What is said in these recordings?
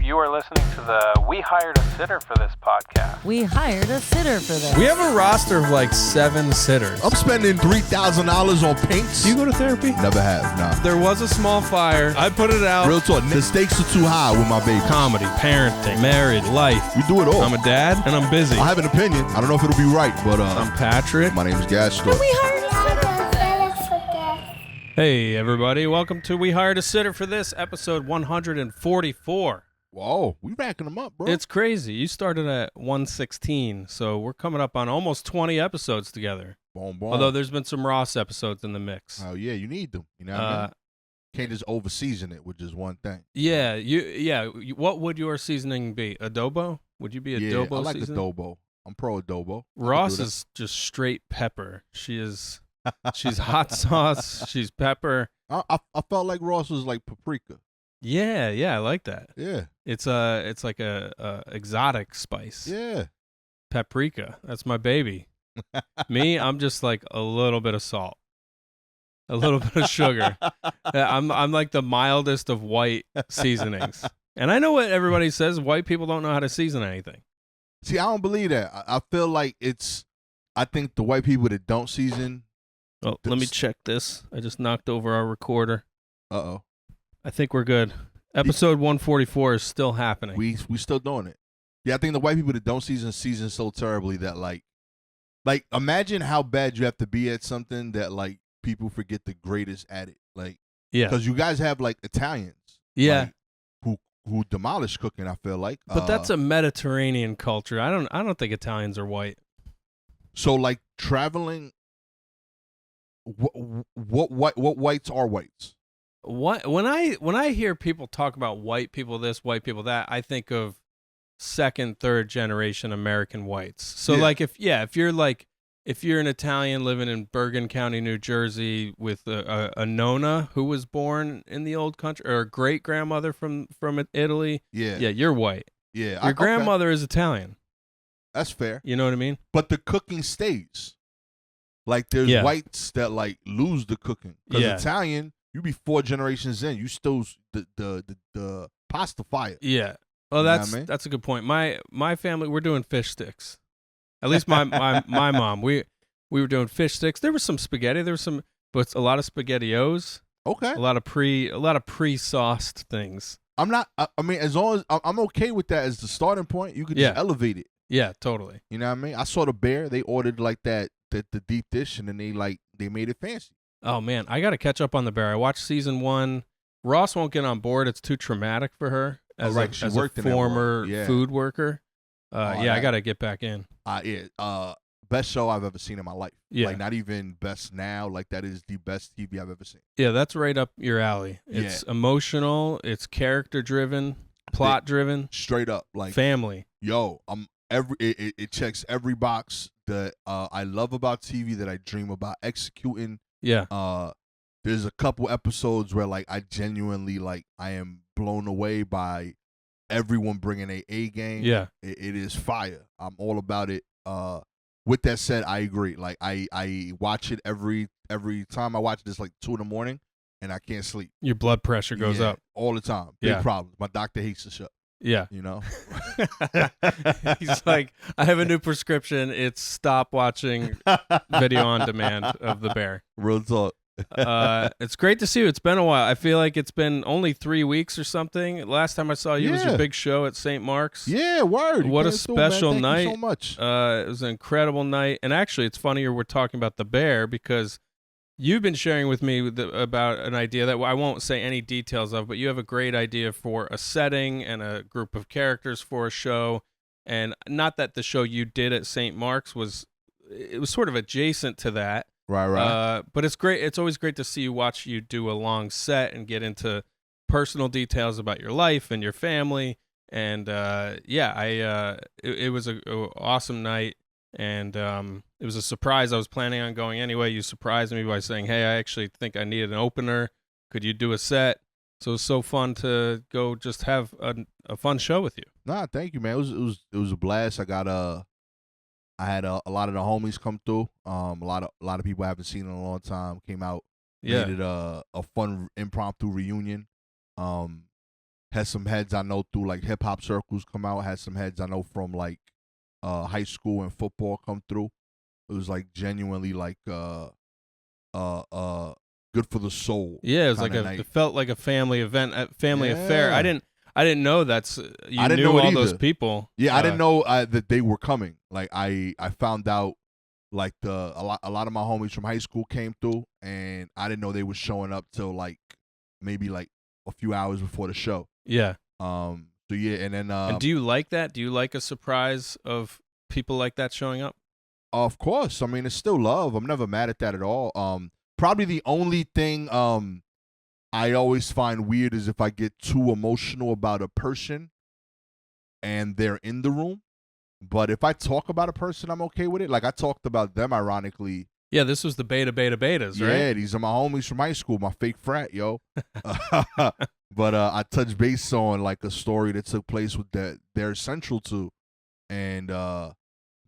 You are listening to the We Hired a Sitter for This podcast. We hired a sitter for this. We have a roster of like 7 sitters. I'm spending $3,000 on paints. Do you go to therapy? Never have, nah. There was a small fire. I put it out. Real talk, the stakes are too high with my baby. Comedy, parenting, married, life. We do it all. I'm a dad and I'm busy. I have an opinion. I don't know if it'll be right, but I'm Patrick. my name is Gastor. We hired a sitter. Hey, everybody. Welcome to We Hired a Sitter for This, episode 144. Whoa, we racking them up, bro. It's crazy. You started at 116, so we're coming up on almost 20 episodes together. Boom, boom. Although there's been some Ross episodes in the mix. Oh, yeah, you need them. You know what I mean? Can't just over-season it with just one thing. Yeah, what would your seasoning be? Adobo? Would you be adobo? Yeah, I like seasoning? adobo. I'm pro adobo. Ross is just straight pepper. She's hot sauce. She's pepper. I felt like Ross was like paprika. Yeah, I like that. Yeah. It's like a exotic spice. Yeah. Paprika. That's my baby. Me, I'm just like a little bit of salt. A little bit of sugar. I'm like the mildest of white seasonings. And I know what everybody says. White people don't know how to season anything. See, I don't believe that. I feel like I think the white people that don't season. Oh, let me check this. I just knocked over our recorder. Uh-oh. I think we're good. Episode 144 is still happening. We still doing it. Yeah, I think the white people that don't season so terribly that like imagine how bad you have to be at something that like people forget the greatest at it. Like, yeah, because you guys have like Italians. Yeah. Like, who demolish cooking, I feel like. But that's a Mediterranean culture. I don't think Italians are white. So like traveling. What whites are whites? When I hear people talk about white people this, white people that, I think of second, third generation American whites. So yeah. like if you're an Italian living in Bergen County, New Jersey, with a nonna who was born in the old country, or a great grandmother from Italy, yeah, you're white. Yeah, your grandmother is Italian. That's fair. You know what I mean? But the cooking stays. Like there's whites that like lose the cooking. Because Italian, you be 4 generations in, you still the pasta fire. Yeah. Oh, that's a good point. My family, we're doing fish sticks. At least my mom. We were doing fish sticks. There was some spaghetti. There was some, but a lot of SpaghettiOs. Okay. A lot of pre-sauced things. I'm not. I mean, as long as I'm okay with that as the starting point, you could just elevate it. Yeah, totally. You know what I mean? I saw the Bear. They ordered like that the deep dish, and then they made it fancy. Oh man, I got to catch up on the Bear. I watched season 1. Ross won't get on board. It's too traumatic for her as a former food worker. I got to get back in. Best show I've ever seen in my life. Yeah. Like not even best now. Like that is the best TV I've ever seen. Yeah, that's right up your alley. It's emotional. It's character driven, plot driven. Straight up, like family. Yo, it checks every box that I love about TV, that I dream about executing. Yeah. There's a couple episodes where like I genuinely like I am blown away by everyone bringing A game. Yeah. It is fire. I'm all about it. With that said, I agree. Like I watch it every time I watch it. It's like 2 a.m. and I can't sleep. Your blood pressure goes up all the time. Big problems. My doctor hates the show. Yeah. You know? He's like, I have a new prescription. It's stop watching video on demand of the Bear. Real talk. It's great to see you. It's been a while. I feel like it's been only 3 weeks or something. Last time I saw you was your big show at St. Mark's. Yeah, word. What a special night. Thank you so much. It was an incredible night. And actually, it's funnier we're talking about the Bear because you've been sharing with me about an idea that I won't say any details of, but you have a great idea for a setting and a group of characters for a show. And not that the show you did at St. Mark's was sort of adjacent to that. Right. But it's great. It's always great to see you do a long set and get into personal details about your life and your family. And it was an awesome night. And it was a surprise. I was planning on going anyway. You surprised me by saying, hey, I actually think I needed an opener. Could you do a set? So it was so fun to go just have a fun show with you. Nah, thank you, man. It was a blast. I had a lot of the homies come through. A lot of people I haven't seen in a long time came out. Yeah. Made it a fun impromptu reunion. Had some heads I know through like hip hop circles come out. Had some heads I know from like high school and football come through. It was like genuinely like good for the soul. Yeah, it was like night. it felt like a family event, a family affair. Yeah. I didn't know that's you I didn't knew know it all those either. people. Yeah, I didn't know that they were coming. Like I found out like a lot of my homies from high school came through, and I didn't know they were showing up till like maybe like a few hours before the show. Yeah. So yeah, and then And do you like that? Do you like a surprise of people like that showing up? of course, I mean it's still love. I'm never mad at that at all. Probably the only thing I always find weird is if I get too emotional about a person and they're in the room. But if I talk about a person, I'm okay with it. Like I talked about them, ironically. Yeah, this was the betas, right? Yeah, these are my homies from high school, my fake frat, yo. But I touched base on like a story that took place with that they're central to, and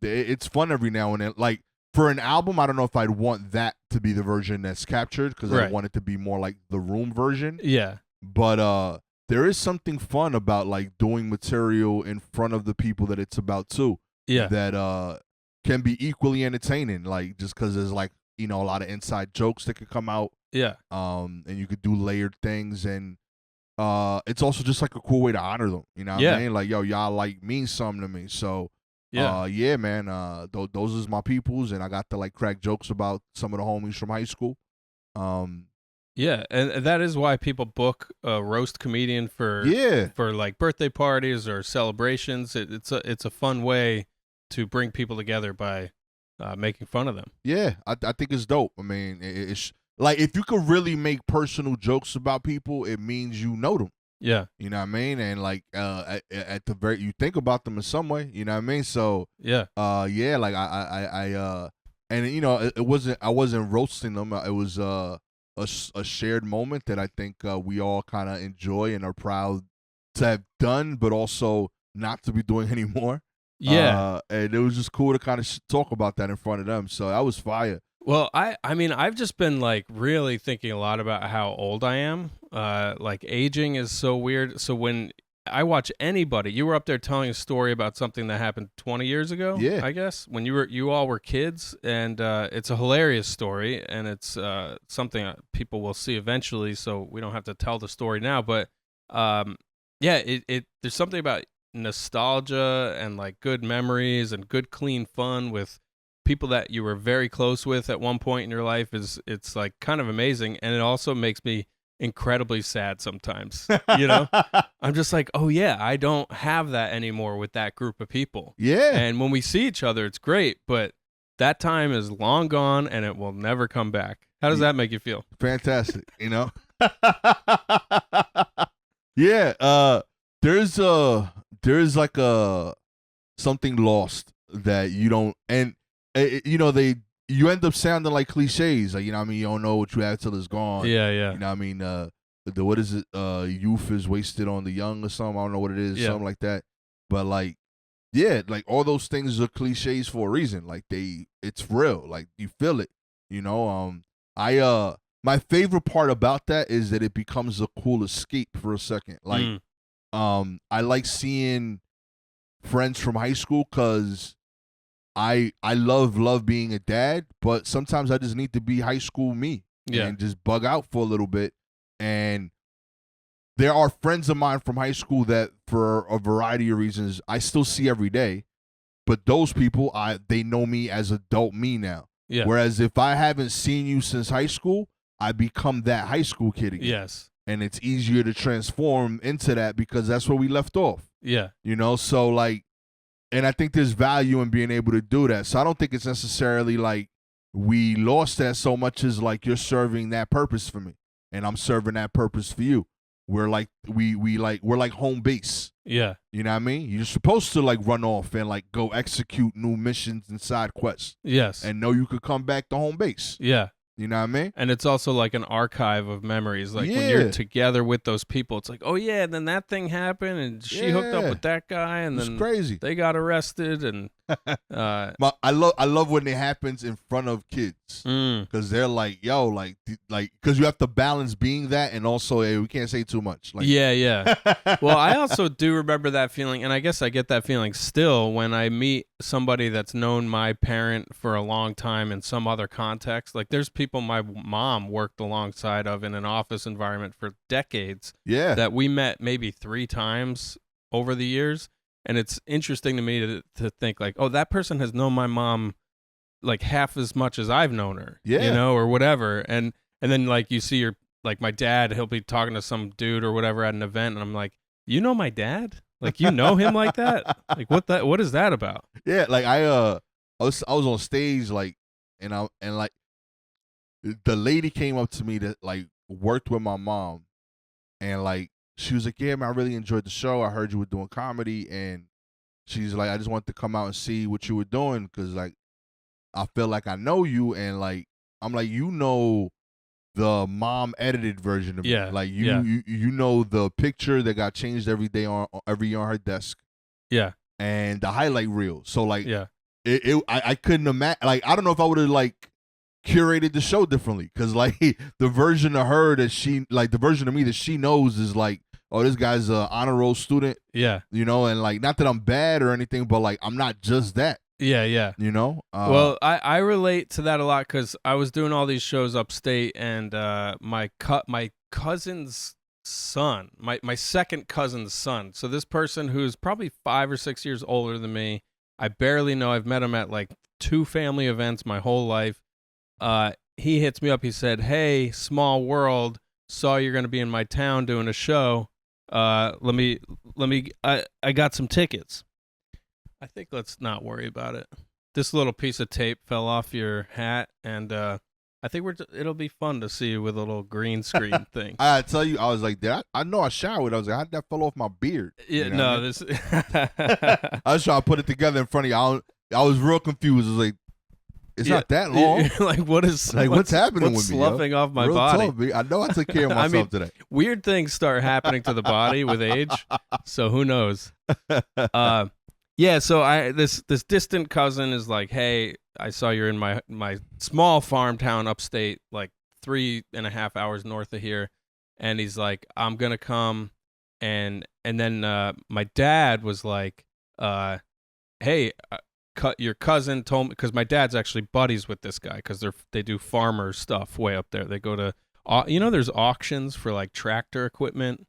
it's fun every now and then. Like for an album, I don't know if I'd want that to be the version that's captured because I Right. want it to be more like the room version. Yeah. But there is something fun about like doing material in front of the people that it's about too. Yeah. That can be equally entertaining. Like just because there's like a lot of inside jokes that could come out. Yeah. And you could do layered things, and it's also just like a cool way to honor them. You know what Yeah. I mean? Like yo, y'all like mean something to me. So Yeah. yeah, man. Those is my peoples, and I got to like crack jokes about some of the homies from high school. Yeah, and that is why people book a roast comedian for like birthday parties or celebrations. It's a fun way to bring people together by making fun of them. Yeah, I think it's dope. I mean, it's like if you could really make personal jokes about people, it means you know them. Yeah. You know what I mean? And like at the very, you think about them in some way. You know what I mean? So yeah, yeah, like I and it wasn't, I wasn't roasting them. It was a shared moment that I think we all kind of enjoy and are proud to have done, but also not to be doing anymore. Yeah. And it was just cool to kind of talk about that in front of them. So that was fire. Well, I mean, I've just been like really thinking a lot about how old I am. Like aging is so weird. So when I watch anybody, you were up there telling a story about something that happened 20 years ago. Yeah. I guess when you all were kids, and it's a hilarious story, and it's something that people will see eventually. So we don't have to tell the story now, but yeah, there's something about nostalgia and like good memories and good clean fun with people that you were very close with at one point in your life. It's like kind of amazing, and it also makes me incredibly sad sometimes. I'm just like, oh yeah, I don't have that anymore with that group of people. Yeah. And when we see each other, it's great, but that time is long gone and it will never come back. How does that make you feel? Fantastic. Yeah. There's like something lost that you don't, and you end up sounding like cliches, like, you don't know what you have till it's gone. Yeah. You know what I mean? What is it? Youth is wasted on the young or something. I don't know what it is, something like that. But like, yeah, like all those things are cliches for a reason. Like it's real. Like you feel it. My favorite part about that is that it becomes a cool escape for a second. Like, I like seeing friends from high school because I love being a dad, but sometimes I just need to be high school me and just bug out for a little bit. And there are friends of mine from high school that, for a variety of reasons, I still see every day. But those people, they know me as adult me now. Yeah. Whereas if I haven't seen you since high school, I become that high school kid again. Yes. And it's easier to transform into that because that's where we left off. Yeah. So like, and I think there's value in being able to do that. So I don't think it's necessarily like we lost that so much as like you're serving that purpose for me and I'm serving that purpose for you. We're like we're like home base. Yeah. You know what I mean? You're supposed to like run off and like go execute new missions and side quests. Yes. And know you could come back to home base. Yeah. You know what I mean? And it's also like an archive of memories. Like when you're together with those people, it's like, oh yeah, and then that thing happened and she hooked up with that guy and then crazy. they got arrested and I love when it happens in front of kids because they're like, yo, like because you have to balance being that and also, hey, we can't say too much. Like, yeah. Well, I also do remember that feeling, and I guess I get that feeling still when I meet somebody that's known my parent for a long time in some other context. Like, there's people my mom worked alongside of in an office environment for decades. Yeah. That we met maybe 3 times over the years. And it's interesting to me to think like, oh, that person has known my mom like half as much as I've known her, or whatever. And then like you see your, like my dad, he'll be talking to some dude or whatever at an event. And I'm like, you know my dad? Like, you know him like that? Like, what is that about? Yeah. Like I was on stage, like, and like the lady came up to me that like worked with my mom and like, she was like, yeah, man, I really enjoyed the show. I heard you were doing comedy. And she's like, I just wanted to come out and see what you were doing because, like, I feel like I know you. And, like, I'm like, you know the mom edited version of me. Like, you know the picture that got changed every year on her desk. Yeah. And the highlight reel. So, like, I couldn't imagine. Like, I don't know if I would have, like, curated the show differently because, like, the version of her that she, like, the version of me that she knows is, like, oh, this guy's a honor roll student. Yeah. And like, not that I'm bad or anything, but like, I'm not just that. Yeah. Well, I relate to that a lot because I was doing all these shows upstate, and my cousin's son, my second cousin's son. So this person who's probably 5 or 6 years older than me, I barely know. I've met him at like 2 family events my whole life. He hits me up. He said, "Hey, small world. Saw you're going to be in my town doing a show. I got some tickets." I think let's not worry about it. This little piece of tape fell off your hat, and I think it'll be fun to see you with a little green screen thing. I tell you, I was like, I know I showered. I was like, how did that fall off my beard? Yeah, this. I was trying to put it together in front of you. I was real confused. I was like, it's not that long. Like, what's happening with me? Sloughing off my real body? Tough, I know I took care of myself today. Weird things start happening to the body with age, so who knows? Yeah. So this distant cousin is like, "Hey, I saw you're in my small farm town upstate, like 3.5 hours north of here," and he's like, "I'm gonna come," and then my dad was like, "Hey." Your cousin told me, because my dad's actually buddies with this guy because they do farmer stuff way up there. They go to, there's auctions for like tractor equipment.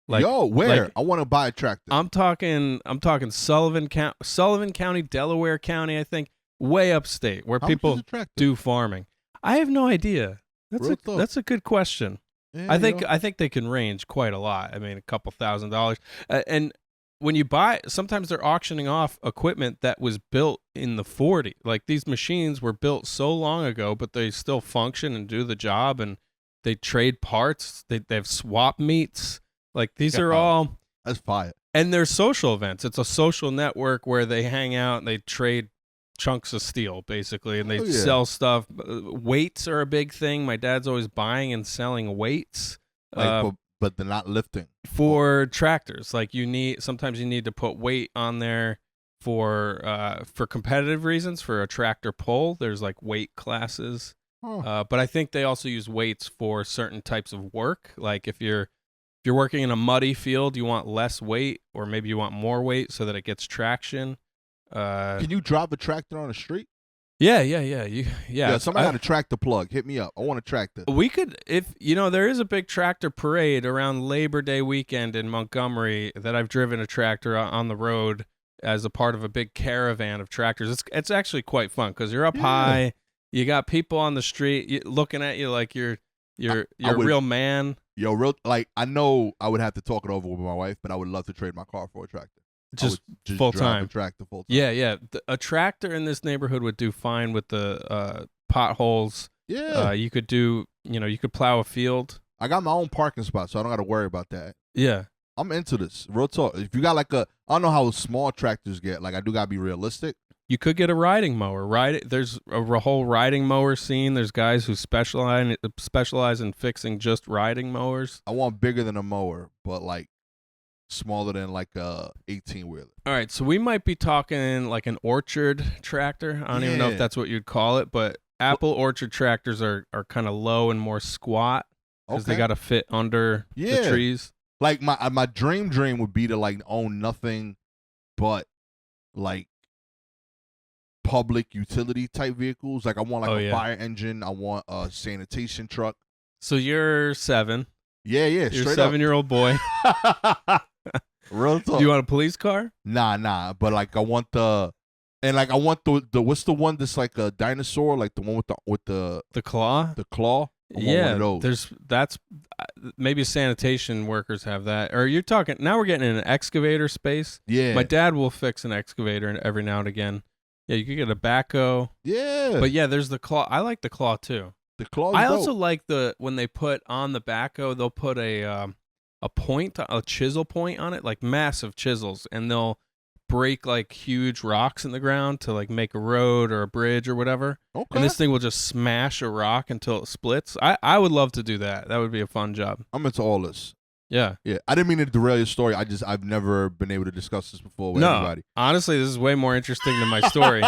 Like, yo, where? Like, I want to buy a tractor. I'm talking Sullivan County, Delaware County, I think, way upstate where people do farming. I have no idea. That's a good question. Yeah, I think they can range quite a lot. I mean, a couple $1,000, and when you buy, sometimes they're auctioning off equipment that was built in the 40s. Like, these machines were built so long ago, but they still function and do the job, and they trade parts. They have swap meets. Like, these are all... That's fire. And they're social events. It's a social network where they hang out and they trade chunks of steel, basically, and they sell stuff. Weights are a big thing. My dad's always buying and selling weights. But they're not lifting for tractors. Like, sometimes you need to put weight on there for competitive reasons. For a tractor pull, there's like weight classes. But I think they also use weights for certain types of work. Like, if you're working in a muddy field, you want less weight, or maybe you want more weight so that it gets traction. Can you drive a tractor on the street? Yeah. Somebody got a tractor plug. Hit me up. I want a tractor. We could, there is a big tractor parade around Labor Day weekend in Montgomery that I've driven a tractor on the road as a part of a big caravan of tractors. It's actually quite fun because you're up high. You got people on the street looking at you like you're a real man. I know I would have to talk it over with my wife, but I would love to trade my car for a tractor. Just full time. Tractor full time. Yeah. A tractor in this neighborhood would do fine with the potholes. Yeah. You could do, you could plow a field. I got my own parking spot, so I don't got to worry about that. Yeah. I'm into this. Real talk. If you got I don't know how small tractors get. Like, I do got to be realistic. You could get a riding mower. There's a whole riding mower scene. There's guys who specialize in fixing just riding mowers. I want bigger than a mower, but like, smaller than like a 18-wheeler. All right, so we might be talking like an orchard tractor. I don't even know if Yeah. that's what you'd call it, but apple orchard tractors are kind of low and more squat because they Okay. got to fit under the Yeah. trees. Like my dream would be to like own nothing but like public utility type vehicles. Like I want like a fire engine. I want a sanitation truck. So you're 7. Yeah, You're a straight 7-year-old boy. up. Real talk. Do you want a police car? Nah. But like I want the what's the one that's like a dinosaur, like the one with the claw? the claw? I want one of those. That's maybe sanitation workers have that. Or you're talking now we're getting in an excavator space. Yeah. My dad will fix an excavator every now and again. Yeah, you could get a backhoe. Yeah. But yeah, there's the claw. I like the claw too. The claw. I also like when they put on the backhoe, they'll put a chisel point on it, like massive chisels, and they'll break like huge rocks in the ground to like make a road or a bridge or whatever. Okay. And this thing will just smash a rock until it splits. I would love to do that. That would be a fun job. I'm into all this. Yeah. Yeah. I didn't mean to derail your story. I've never been able to discuss this before with anybody. Honestly, this is way more interesting than my story.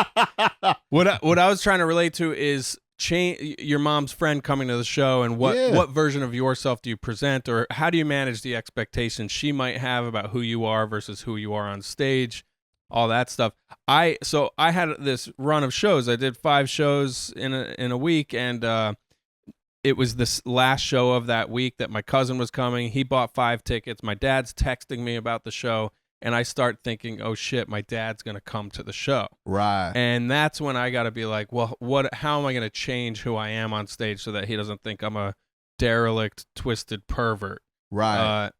What I was trying to relate to is your mom's friend coming to the show, and what version of yourself do you present, or how do you manage the expectations she might have about who you are versus who you are on stage, all that stuff. So I had this run of shows. I did 5 shows in a week, and it was this last show of that week that my cousin was coming. He bought 5 tickets. My dad's texting me about the show, and I start thinking, oh shit, my dad's going to come to the show. Right. And that's when I got to be like, well, how am I going to change who I am on stage so that he doesn't think I'm a derelict, twisted pervert? Right.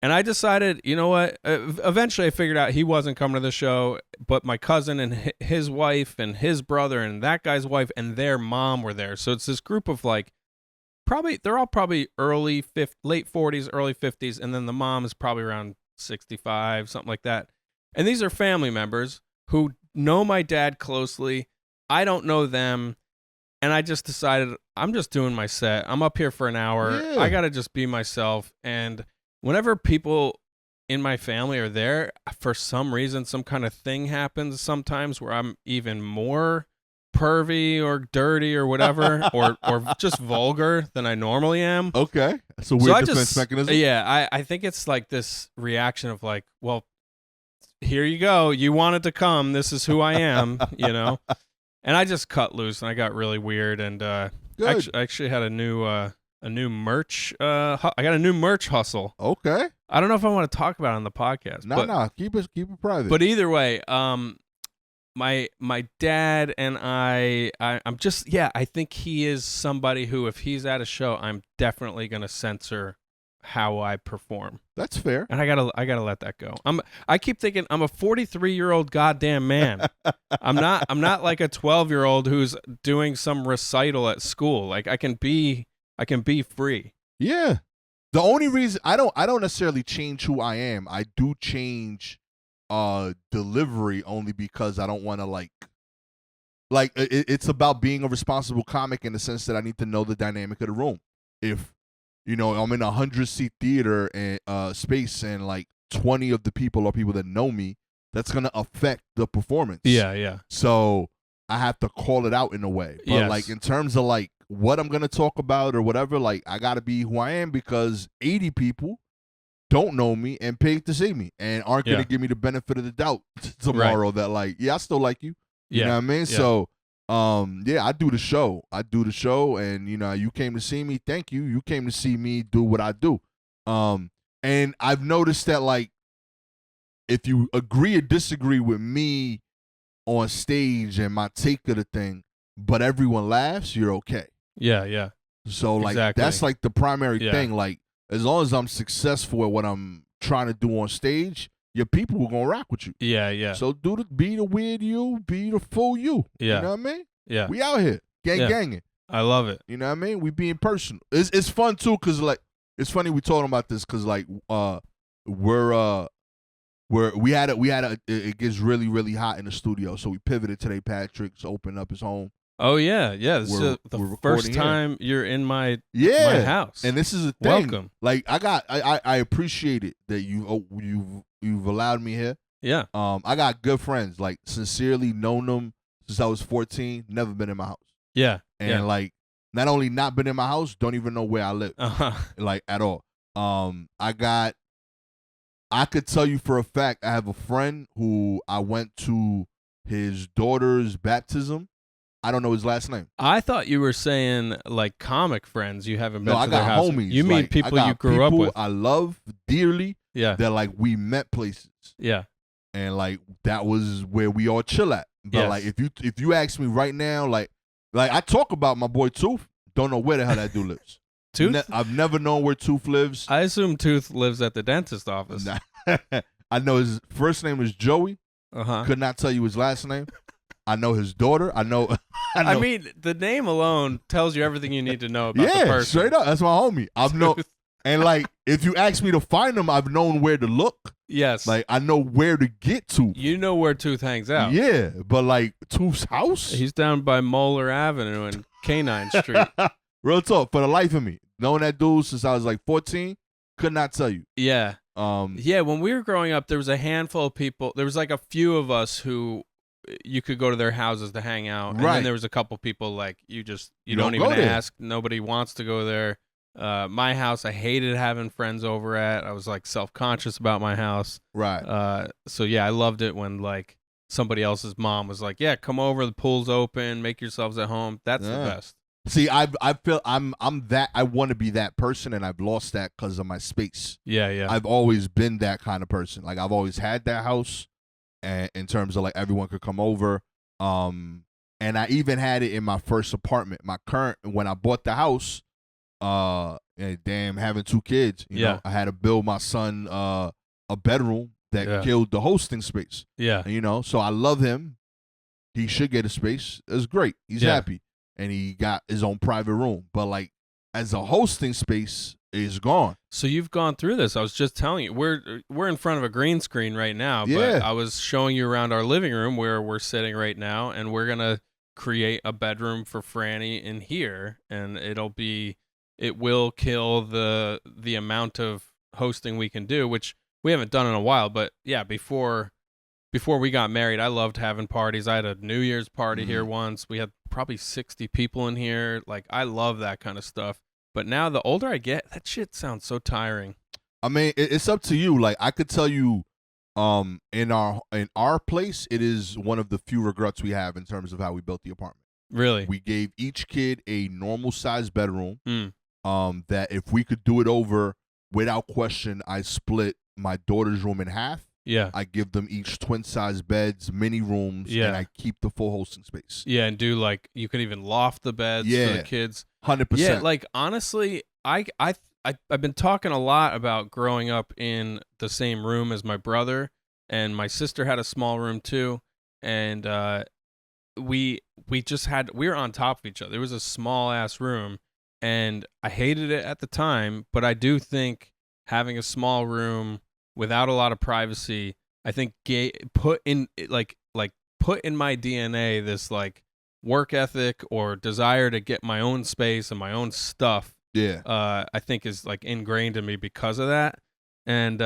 And I decided, you know what? Eventually I figured out he wasn't coming to the show, but my cousin and his wife and his brother and that guy's wife and their mom were there. So it's this group of like, they're all probably late 40s, early 50s, and then the mom is probably around 65, something like that. And these are family members who know my dad closely. I don't know them. And I just decided I'm just doing my set. I'm up here for an hour. Yeah. I got to just be myself. And whenever people in my family are there, for some reason, some kind of thing happens sometimes where I'm even more pervy or dirty or whatever, or just vulgar than I normally am. Okay. That's a weird defense mechanism. Yeah, I think it's like this reaction of like, well, here you go. You wanted to come. This is who I am, you know? And I just cut loose and I got really weird. And I actually had a new merch. I got a new merch hustle. Okay. I don't know if I want to talk about it on the podcast. No. Keep it private. But either way, my dad and I'm just, I think he is somebody who, if he's at a show, I'm definitely going to censor how I perform. That's fair. And I gotta let that go. I keep thinking I'm a 43-year-old goddamn man. I'm not like a 12-year-old who's doing some recital at school. Like I can be free. Yeah. The only reason I don't necessarily change who I am. I do change delivery only because I don't want to like it's about being a responsible comic in the sense that I need to know the dynamic of the room. If I'm in a 100-seat theater and space and like 20 of the people are people that know me, that's gonna affect the performance. Yeah. So I have to call it out in a way. But like in terms of like what I'm gonna talk about or whatever, like I gotta be who I am because 80 people don't know me and paid to see me and aren't going to give me the benefit of the doubt tomorrow that like, I still like you. You know what I mean? Yeah. So, I do the show. And, you came to see me. Thank you. You came to see me do what I do. And I've noticed that like, if you agree or disagree with me on stage and my take of the thing, but everyone laughs, you're okay. Yeah. So like, that's like the primary thing. Like, as long as I'm successful at what I'm trying to do on stage, your people are gonna rock with you. Yeah. So be the weird you, be the full you. Yeah. You know what I mean? Yeah. We out here ganging. I love it. You know what I mean? We being personal. It's fun too, cause like it's funny we talking about this, cause like it gets really really hot in the studio, so we pivoted today. Patrick's opened up his home. Oh yeah, yeah. This We're is the recording first here. time you're in my Yeah, house. and this is a thing. Welcome. Like I appreciate it that you've allowed me here. Yeah. I got good friends. Like sincerely known them since I was 14. Never been in my house, Yeah. and yeah. like not only not been in my house, don't even know where I live, like at all. I could tell you for a fact, I have a friend who I went to his daughter's baptism. I don't know his last name. I thought you were saying like comic friends you haven't been No, to I their got house. homies. You mean Like, people I got you grew up people with? I love dearly. Yeah. That like we met places, Yeah. and like that was where we all chill at. But Yes. like if you ask me right now, like I talk about my boy Tooth, don't know where the hell that dude lives. Tooth? I've never known where Tooth lives. I assume Tooth lives at the dentist office. I know his first name is Joey. Uh-huh. Could not tell you his last name. I know his daughter. I know. I mean, the name alone tells you everything you need to know about the yeah, person. straight up. That's my homie. I've known, and like if you ask me to find him, I've known where to look. Yes. Like I know where to get to. You know where Tooth hangs out. Yeah, but like Tooth's house. He's down by Moeller Avenue and Canine Street. Real talk, for the life of me, knowing that dude since I was like 14, could not tell you. Yeah. Yeah, when we were growing up, there was a handful of people. There was like a few of us who you could go to their houses to hang out. And Right. then there was a couple people like you don't don't even go there. ask. Nobody wants to go there. My house, I hated having friends over at. I was like self-conscious about my house. right. So yeah, I loved it when like somebody else's mom was like, "Yeah, come over. The pool's open. Make yourselves at home." That's the Yeah. best. See, I feel I'm that I want to be that person, and I've lost that because of my space. Yeah, yeah. I've always been that kind of person. Like I've always had that house, and in terms of like everyone could come over. And I even had it in my first apartment. My current when I bought the house, and damn, having two kids, you know, I had to build my son a bedroom that killed the hosting space. Yeah. You know, so I love him. He should get a space. It's great. He's happy. And he got his own private room. But like as a hosting space, it's gone. So you've gone through this. I was just telling you, we're in front of a green screen right now, but I was showing you around our living room where we're sitting right now, and we're gonna create a bedroom for Franny in here, and it will kill the amount of hosting we can do, which we haven't done in a while. But yeah, before we got married, I loved having parties. I had a New Year's party here once. We had probably 60 people in here. Like, I love that kind of stuff. But now the older I get, that shit sounds so tiring. I mean, it's up to you. Like, I could tell you, in our place, it is one of the few regrets we have in terms of how we built the apartment. Really? We gave each kid a normal sized bedroom. That if we could do it over, without question, I split my daughter's room in half. Yeah. I give them each twin-size beds, mini rooms, and I keep the full hosting space. Yeah, and do like you could even loft the beds for the kids. 100%. Yeah, like honestly, I've been talking a lot about growing up in the same room as my brother, and my sister had a small room too, and we were on top of each other. It was a small ass room, and I hated it at the time, but I do think having a small room without a lot of privacy, I think put in my DNA this like work ethic or desire to get my own space and my own stuff. Yeah. I think is like ingrained in me because of that. And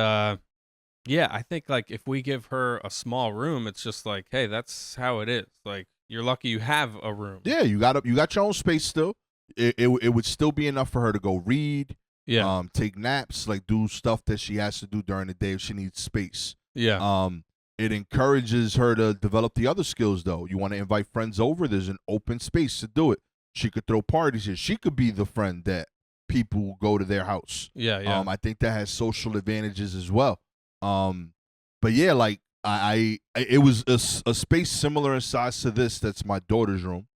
yeah, I think like if we give her a small room, it's just like, hey, that's how it is. Like you're lucky you have a room. Yeah, you got your own space still. It would still be enough for her to go read. Yeah. Take naps, like do stuff that she has to do during the day if she needs space. Yeah. It encourages her to develop the other skills though. You want to invite friends over, there's an open space to do it. She could throw parties here. She could be the friend that people go to their house. Yeah, yeah. I think that has social advantages as well. But yeah, like it was a space similar in size to this. That's my daughter's room.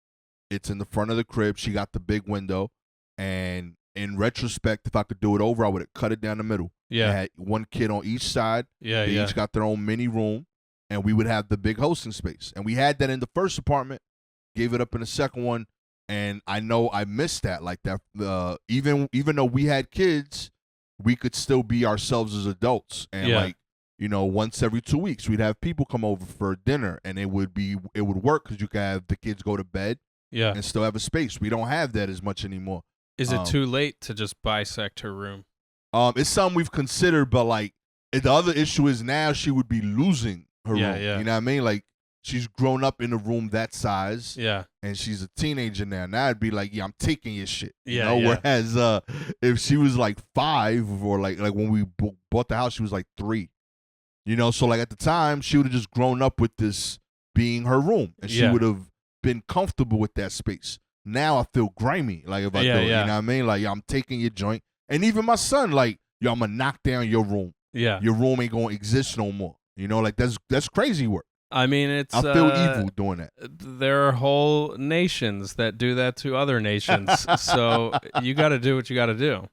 It's in the front of the crib. She got the big window, and in retrospect, if I could do it over, I would have cut it down the middle. Yeah. I had one kid on each side. Yeah, They each got their own mini room, and we would have the big hosting space. And we had that in the first apartment, gave it up in the second one, and I know I missed that. Like that, even though we had kids, we could still be ourselves as adults. And like, you know, once every 2 weeks, we'd have people come over for dinner, and it would work because you could have the kids go to bed. Yeah. and still have a space. We don't have that as much anymore. Is it too late to just bisect her room? It's something we've considered, but like the other issue is now she would be losing her room. Yeah. You know what I mean? Like she's grown up in a room that size. Yeah. And she's a teenager now. Now it'd be like, yeah, I'm taking your shit. Yeah, You know? yeah. Whereas if she was like 5 or like when we bought the house, she was like 3. You know, so like at the time, she would have just grown up with this being her room, and she would have been comfortable with that space. Now I feel grimy, like if I do it, you know what I mean? Like, I'm taking your joint. And even my son, like, yo, I'm going to knock down your room. Yeah. Your room ain't going to exist no more. You know, like, that's crazy work. I mean, I feel evil doing that. There are whole nations that do that to other nations. So you got to do what you got to do.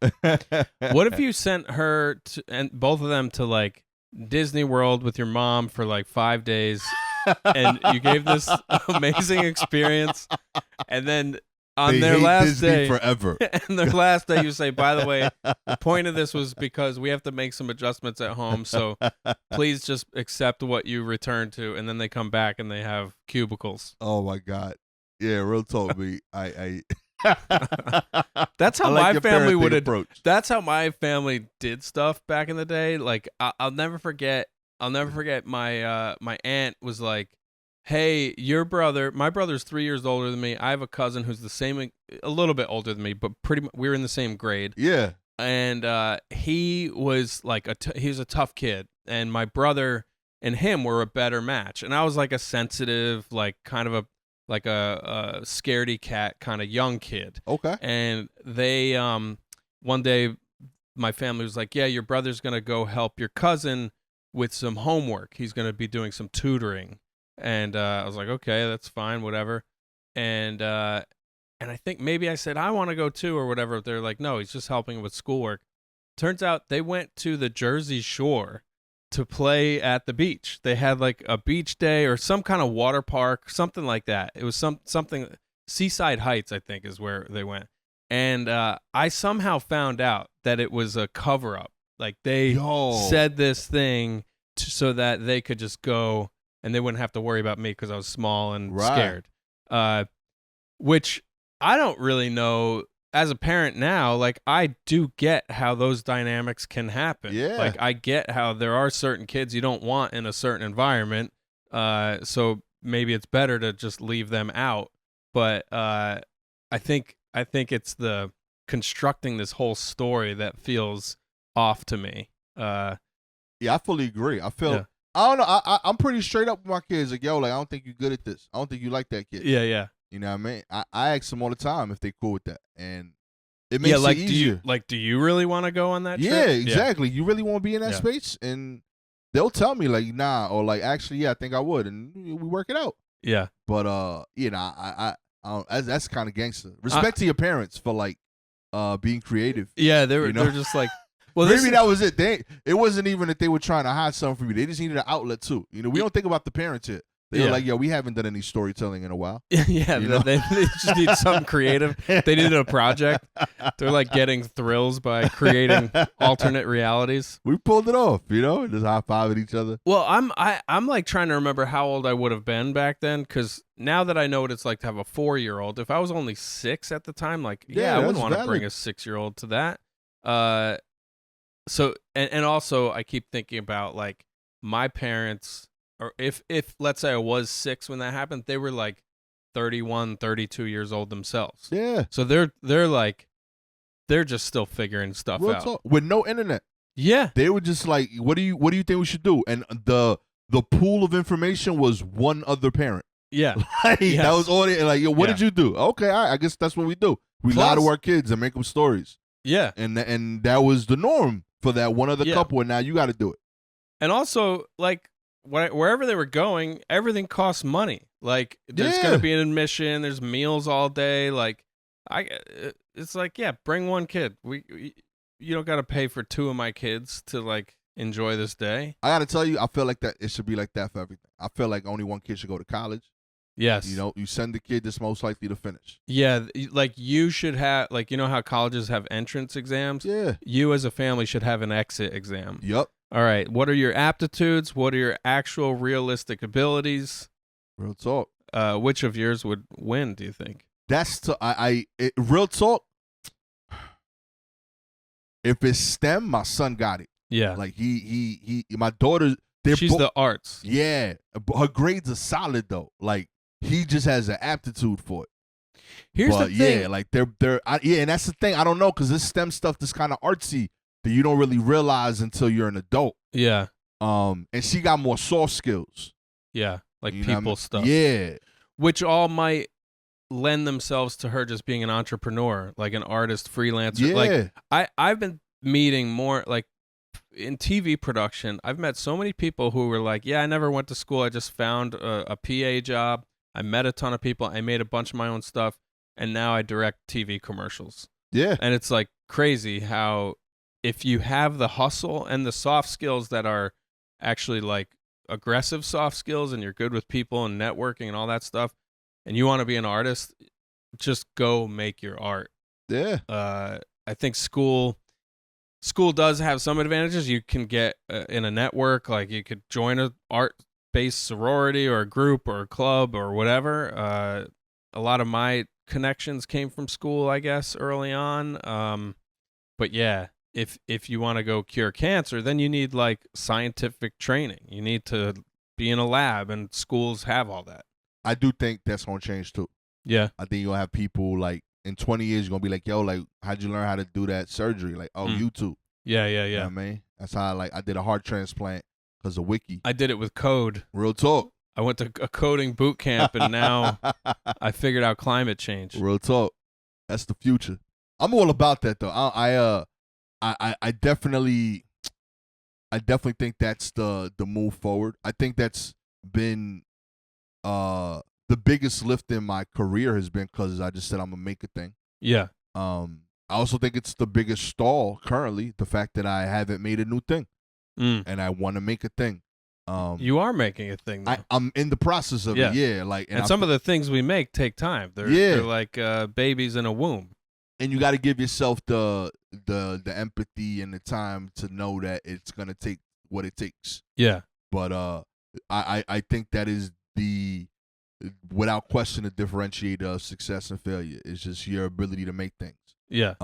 What if you sent her and both of them to like Disney World with your mom for like 5 days, and you gave this amazing experience, and then on their last Disney day forever. And their last day, you say, by the way, the point of this was because we have to make some adjustments at home, so please just accept what you return to. And then they come back and they have cubicles. Oh my God. Yeah, real talk, me. I That's how like my your family parenting would approach. That's how my family did stuff back in the day. Like I'll never forget my my aunt was like, hey, my brother's 3 years older than me. I have a cousin who's a little bit older than me, but pretty much we're in the same grade. Yeah. And he was like he was a tough kid, and my brother and him were a better match. And I was like a sensitive, like kind of a scaredy cat kind of young kid. Okay. And they one day my family was like, yeah, your brother's gonna go help your cousin with some homework. He's gonna be doing some tutoring. And I was like, okay, that's fine, whatever. And I think maybe I said, I want to go too or whatever. They're like, no, he's just helping with schoolwork. Turns out they went to the Jersey Shore to play at the beach. They had like a beach day or some kind of water park, something like that. It was something, Seaside Heights, I think, is where they went. And I somehow found out that it was a cover-up. Like they said this thing so that they could just go and they wouldn't have to worry about me because I was small and scared. Which I don't really know. As a parent now, like I do get how those dynamics can happen. Yeah. Like I get how there are certain kids you don't want in a certain environment. So maybe it's better to just leave them out. But I think it's the constructing this whole story that feels off to me. Yeah, I fully agree. I don't know. I'm pretty straight up with my kids. Like, yo, like I don't think you're good at this. I don't think you like that kid. Yeah. You know what I mean? I ask them all the time if they cool with that, and it makes it easier. Do you really want to go on that trip? Yeah, exactly. You really want to be in that space, and they'll tell me like, nah, or like, actually, yeah, I think I would, and we work it out. Yeah. But you know, I don't, that's kind of gangster. Respect to your parents for like being creative. Yeah, they're just like, well, maybe that was it. It wasn't even that they were trying to hide something from you. They just needed an outlet too. You know, we don't think about the parents here. They were like, yo, we haven't done any storytelling in a while. Yeah, you know? they just need something creative. They needed a project. They're like getting thrills by creating alternate realities. We pulled it off, you know, just high-fiving each other. Well, I'm like trying to remember how old I would have been back then, because now that I know what it's like to have a 4-year-old, if I was only 6 at the time, like, I wouldn't want to bring a 6-year-old to that. So, and also I keep thinking about like my parents, or if let's say I was 6 when that happened, they were like 31, 32 years old themselves. Yeah. So they're just still figuring stuff Real out. talk. With no internet. Yeah. They were just like, what do you think we should do? And the pool of information was one other parent. Yeah. Like, that was all they, like, yo, what did you do? Okay, I guess that's what we do. We lie to our kids and make them stories. Yeah. And that was the norm for that one other couple, and now you got to do it. And also, like, wherever they were going, everything costs money. Like, there's going to be an admission, there's meals all day. Like, it's like, bring one kid. You don't got to pay for 2 of my kids to like enjoy this day. I got to tell you, I feel like that it should be like that for everything. I feel like only one kid should go to college. Yes. You know, you send the kid that's most likely to finish. Yeah, like you should have, like, you know how colleges have entrance exams? Yeah. You as a family should have an exit exam. Yep. All right, what are your aptitudes? What are your actual realistic abilities? Real talk. Which of yours would win, do you think? real talk. If it's STEM, my son got it. Yeah. Like he my daughter. She's the arts. Yeah, her grades are solid though. Like he just has an aptitude for it. Here's the thing. Yeah, like and that's the thing. I don't know because this STEM stuff is kind of artsy that you don't really realize until you're an adult. Yeah. And she got more soft skills. Yeah, like You know what I people mean? stuff. Yeah. Which all might lend themselves to her just being an entrepreneur, like an artist, freelancer. Yeah. Like I've been meeting more like in TV production. I've met so many people who were like, yeah, I never went to school. I just found a PA job. I met a ton of people. I made a bunch of my own stuff. And now I direct TV commercials. Yeah. And it's like crazy how if you have the hustle and the soft skills that are actually like aggressive soft skills and you're good with people and networking and all that stuff, and you want to be an artist, just go make your art. Yeah. I think school does have some advantages. You can get in a network, like you could join a art-based sorority or a group or a club or whatever. A lot of my connections came from school, I guess, early on. But yeah, if you want to go cure cancer, then you need like scientific training. You need to be in a lab, and schools have all that. I do think that's gonna change too. Yeah. I think you'll have people like in 20 years, you're gonna be like, yo, like, how'd you learn how to do that surgery? Like, YouTube. Yeah. You know what I mean? That's how I did a heart transplant because of Wiki. I did it with code. Real talk. I went to a coding boot camp, and now I figured out climate change. Real talk. That's the future. I'm all about that though. I definitely think that's the move forward. I think that's been the biggest lift in my career has been because I just said I'm gonna make a thing. Yeah. I also think it's the biggest stall currently, the fact that I haven't made a new thing, and I want to make a thing. You are making a thing, though. I'm in the process of it. Yeah, like and some of the things we make take time. They're like babies in a womb. And you got to give yourself the empathy and the time to know that it's gonna take what it takes. Yeah. But I think that is without question, the differentiator of success and failure. It's just your ability to make things. Yeah.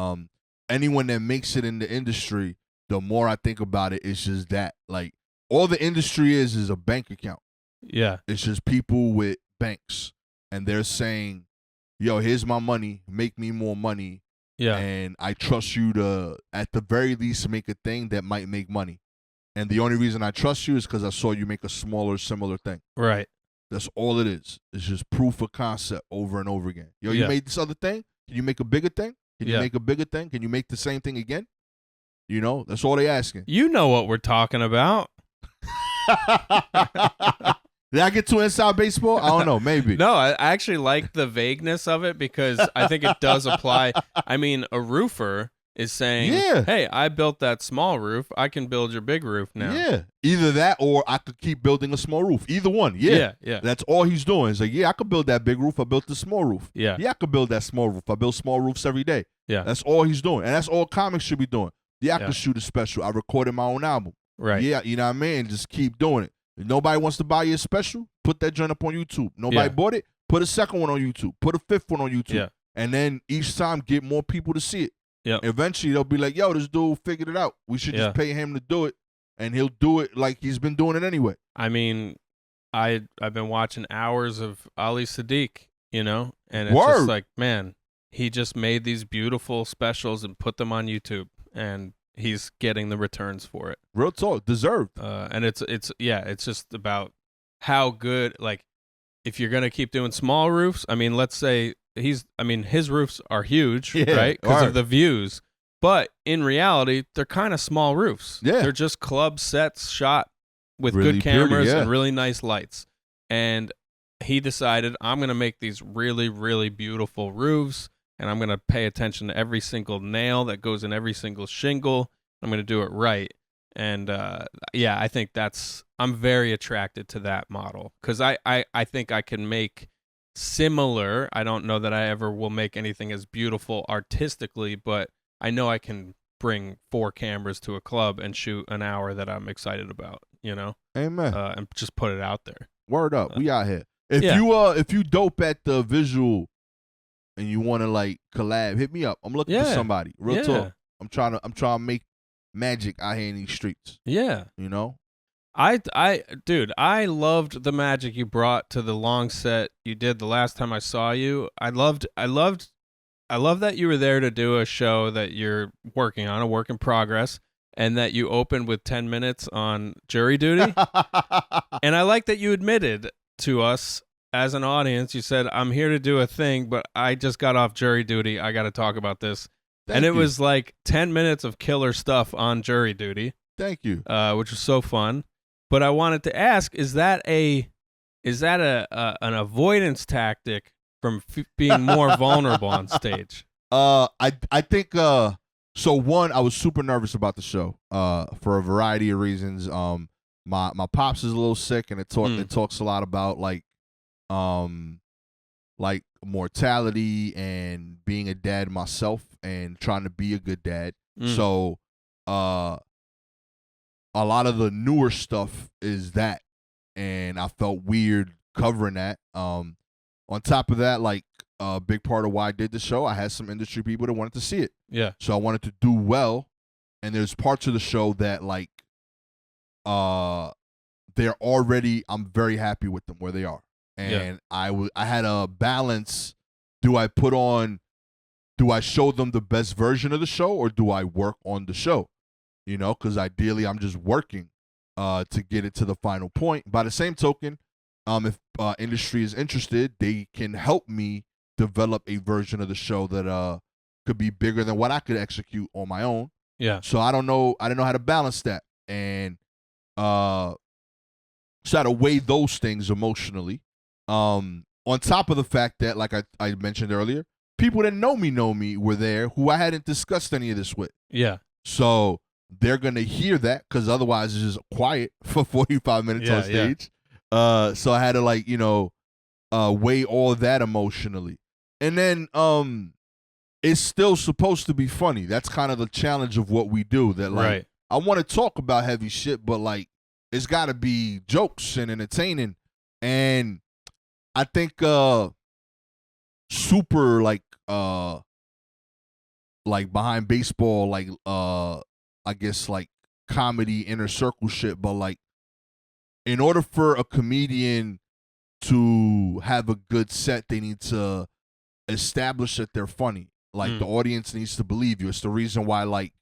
Anyone that makes it in the industry, the more I think about it, it's just that. Like, all the industry is a bank account. Yeah. It's just people with banks. And they're saying, yo, here's my money. Make me more money. Yeah. And I trust you to, at the very least, make a thing that might make money. And the only reason I trust you is because I saw you make a similar thing. Right. That's all it is. It's just proof of concept over and over again. Yo, you made this other thing? Can you make a bigger thing? Can you make a bigger thing? Can you make the same thing again? You know, that's all they asking. You know what we're talking about. Did I get too inside baseball? I don't know. Maybe. No, I actually like the vagueness of it because I think it does apply. I mean, a roofer is saying, hey, I built that small roof. I can build your big roof now. Yeah. Either that or I could keep building a small roof. Either one. Yeah. That's all he's doing. He's like, yeah, I could build that big roof. I built the small roof. Yeah, I could build that small roof. I build small roofs every day. Yeah. That's all he's doing. And that's all comics should be doing. Yeah, I could shoot a special. I recorded my own album. Right. Yeah, you know what I mean? Just keep doing it. If nobody wants to buy you a special, put that joint up on YouTube. Nobody bought it, put a second one on YouTube. Put a fifth one on YouTube. Yeah. And then each time get more people to see it. Yeah. Eventually they'll be like, yo, this dude figured it out. We should just pay him to do it. And he'll do it like he's been doing it anyway. I mean, I've been watching hours of Ali Sadiq, you know? And it's just like, man, he just made these beautiful specials and put them on YouTube. And he's getting the returns for it. Real talk, deserved. And it's just about how good, like, if you're gonna keep doing small roofs. I mean, let's say his roofs are huge, right? Because of the views. But in reality, they're kind of small roofs. Yeah, they're just club sets shot with really good cameras pretty, and really nice lights. And he decided, I'm gonna make these really, really beautiful roofs. And I'm going to pay attention to every single nail that goes in every single shingle. I'm going to do it right. And, I think I'm very attracted to that model because I think I can make similar. I don't know that I ever will make anything as beautiful artistically, but I know I can bring 4 cameras to a club and shoot an hour that I'm excited about, you know? Amen. And just put it out there. Word up. We out here. If you dope at the visual and you want to like collab, hit me up. I'm looking for somebody. Real talk. I'm trying to make magic out here in these streets. Yeah. You know? Dude, I loved the magic you brought to the long set you did the last time I saw you. I love that you were there to do a show that you're working on, a work in progress, and that you opened with 10 minutes on jury duty. And I like that you admitted to us as an audience, you said, I'm here to do a thing, but I just got off jury duty. I got to talk about this. Thank you. It was like 10 minutes of killer stuff on jury duty. Thank you. Which was so fun. But I wanted to ask, is that an avoidance tactic from being more vulnerable on stage? I think so one, I was super nervous about the show for a variety of reasons. My pops is a little sick, and it talks a lot about like mortality and being a dad myself and trying to be a good dad. So a lot of the newer stuff is that, and I felt weird covering that. On top of that, like a big part of why I did the show, I had some industry people that wanted to see it. Yeah. So I wanted to do well, and there's parts of the show that like they're already, I'm very happy with them where they are. And I had a balance. Do I show them the best version of the show, or do I work on the show? You know, because ideally I'm just working to get it to the final point. By the same token, if industry is interested, they can help me develop a version of the show that could be bigger than what I could execute on my own. Yeah. So I didn't know how to balance that, and so I had to weigh those things emotionally. On top of the fact that, like I mentioned earlier, people that know me were there who I hadn't discussed any of this with. Yeah. So they're going to hear that, because otherwise it's just quiet for 45 minutes on stage. So I had to weigh all of that emotionally. And then it's still supposed to be funny. That's kind of the challenge of what we do. That like I want to talk about heavy shit, but like it's got to be jokes and entertaining. And I think super like behind baseball, like I guess like comedy inner circle shit, but like in order for a comedian to have a good set, they need to establish that they're funny. Like the audience needs to believe you. It's the reason why like